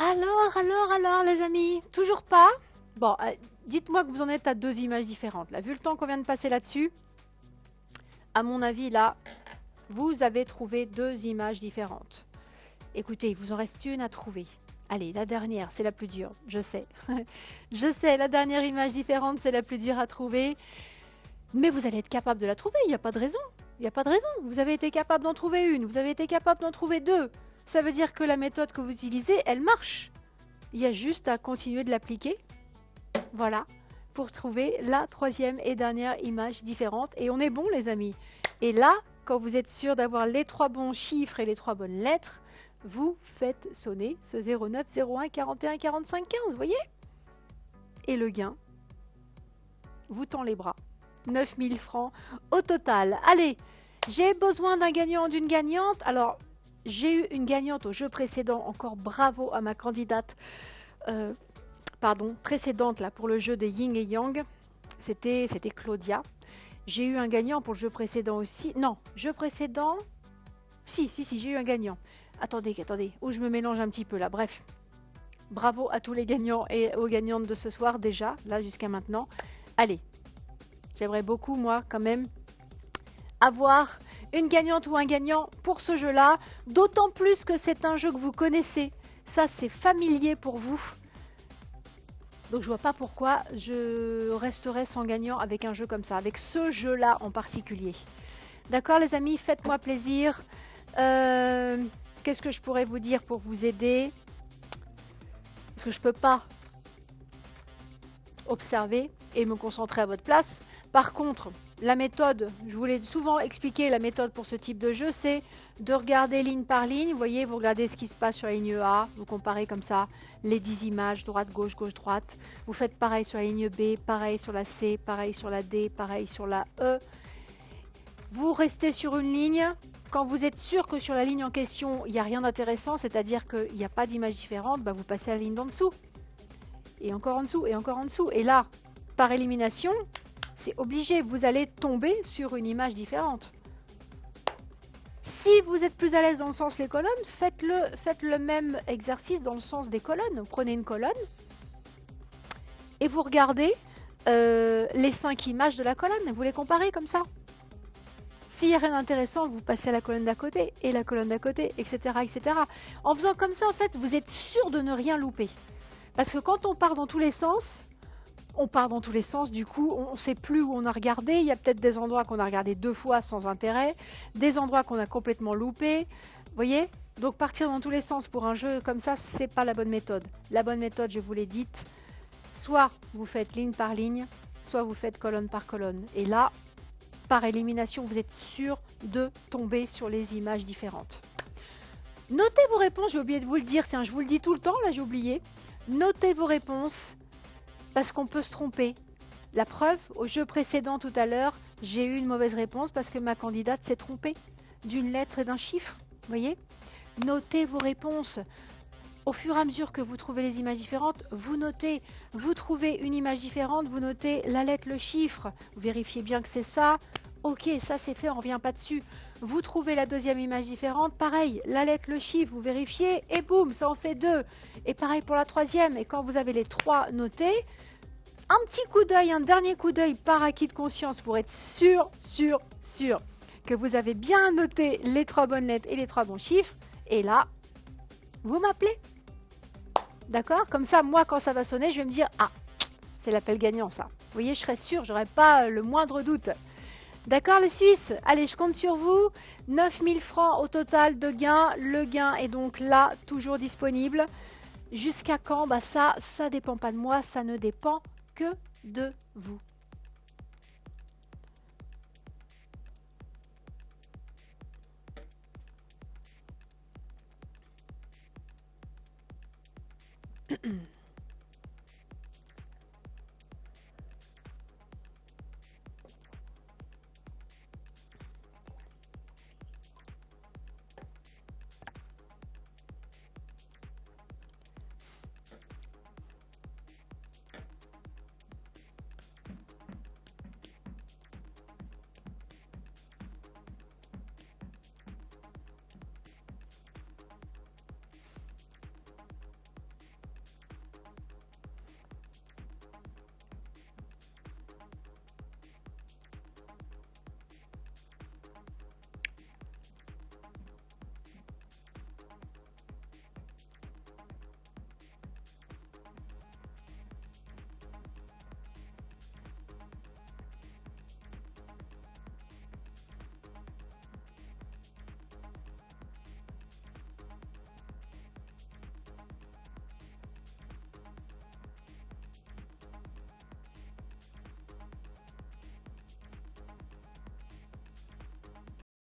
Alors, les amis, toujours pas? Bon, dites-moi que vous en êtes à 2 images différentes. Là, vu le temps qu'on vient de passer là-dessus, à mon avis, là, vous avez trouvé 2 images différentes. Écoutez, il vous en reste une à trouver. Allez, la dernière, c'est la plus dure, je sais. Je sais, la dernière image différente, c'est la plus dure à trouver. Mais vous allez être capable de la trouver, il n'y a pas de raison. Il n'y a pas de raison. Vous avez été capable d'en trouver une, vous avez été capable d'en trouver 2. Ça veut dire que la méthode que vous utilisez, elle marche. Il y a juste à continuer de l'appliquer. Voilà, pour trouver la 3e et dernière image différente. Et on est bon, les amis. Et là, quand vous êtes sûr d'avoir les 3 bons chiffres et les 3 bonnes lettres, vous faites sonner ce 09 01 41 45 15, vous voyez? Et le gain vous tend les bras. 9000 francs au total. Allez, j'ai besoin d'un gagnant, d'une gagnante. Alors, j'ai eu une gagnante au jeu précédent. Encore bravo à ma candidate précédente là, pour le jeu de Yin et Yang. C'était Claudia. J'ai eu un gagnant pour le jeu précédent aussi. Non, jeu précédent. Si, j'ai eu un gagnant. Attendez, où je me mélange un petit peu là. Bref, bravo à tous les gagnants et aux gagnantes de ce soir déjà, là jusqu'à maintenant. Allez, j'aimerais beaucoup, moi, quand même, avoir une gagnante ou un gagnant pour ce jeu-là. D'autant plus que c'est un jeu que vous connaissez. Ça, c'est familier pour vous. Donc, je vois pas pourquoi je resterais sans gagnant avec un jeu comme ça, avec ce jeu-là en particulier. D'accord, les amis, faites-moi plaisir. Qu'est-ce que je pourrais vous dire pour vous aider? Parce que je peux pas observer et me concentrer à votre place. Par contre, la méthode, je vous l'ai souvent expliqué, la méthode pour ce type de jeu, c'est de regarder ligne par ligne. Vous voyez, vous regardez ce qui se passe sur la ligne A, vous comparez comme ça les 10 images, droite, gauche, gauche, droite. Vous faites pareil sur la ligne B, pareil sur la C, pareil sur la D, pareil sur la E. Vous restez sur une ligne. Quand vous êtes sûr que sur la ligne en question, il n'y a rien d'intéressant, c'est-à-dire qu'il n'y a pas d'image différente, bah vous passez à la ligne d'en dessous. Et encore en dessous, et encore en dessous. Et là, par élimination, c'est obligé, vous allez tomber sur une image différente. Si vous êtes plus à l'aise dans le sens des colonnes, faites le même exercice dans le sens des colonnes. Prenez une colonne et vous regardez les 5 images de la colonne. Vous les comparez comme ça. S'il n'y a rien d'intéressant, vous passez à la colonne d'à côté et la colonne d'à côté, etc., etc. En faisant comme ça, en fait, vous êtes sûr de ne rien louper. Parce que quand on part dans tous les sens, du coup, on ne sait plus où on a regardé. Il y a peut-être des endroits qu'on a regardé 2 fois sans intérêt, des endroits qu'on a complètement loupés. Vous voyez? Donc partir dans tous les sens pour un jeu comme ça, c'est pas la bonne méthode. La bonne méthode, je vous l'ai dite, soit vous faites ligne par ligne, soit vous faites colonne par colonne. Et là, par élimination, vous êtes sûr de tomber sur les images différentes. Notez vos réponses, j'ai oublié de vous le dire, tiens, je vous le dis tout le temps, là j'ai oublié. Notez vos réponses, parce qu'on peut se tromper. La preuve, au jeu précédent tout à l'heure, j'ai eu une mauvaise réponse parce que ma candidate s'est trompée d'une lettre et d'un chiffre. Vous voyez? Notez vos réponses. Au fur et à mesure que vous trouvez les images différentes, vous notez. Vous trouvez une image différente, vous notez la lettre, le chiffre. Vous vérifiez bien que c'est ça. Ok, ça c'est fait, on ne revient pas dessus. Vous trouvez la 2e image différente, pareil, la lettre, le chiffre, vous vérifiez et boum, ça en fait 2. Et pareil pour la 3e. Et quand vous avez les 3 notés, un petit coup d'œil, un dernier coup d'œil par acquis de conscience pour être sûr que vous avez bien noté les 3 bonnes lettres et les 3 bons chiffres. Et là, vous m'appelez. D'accord? Comme ça, moi, quand ça va sonner, je vais me dire, ah, c'est l'appel gagnant, ça. Vous voyez, je serai sûre, j'aurai pas le moindre doute. D'accord, les Suisses? Allez, je compte sur vous. 9000 francs au total de gain. Le gain est donc là, toujours disponible. Jusqu'à quand? Bah ça dépend pas de moi, ça ne dépend que de vous.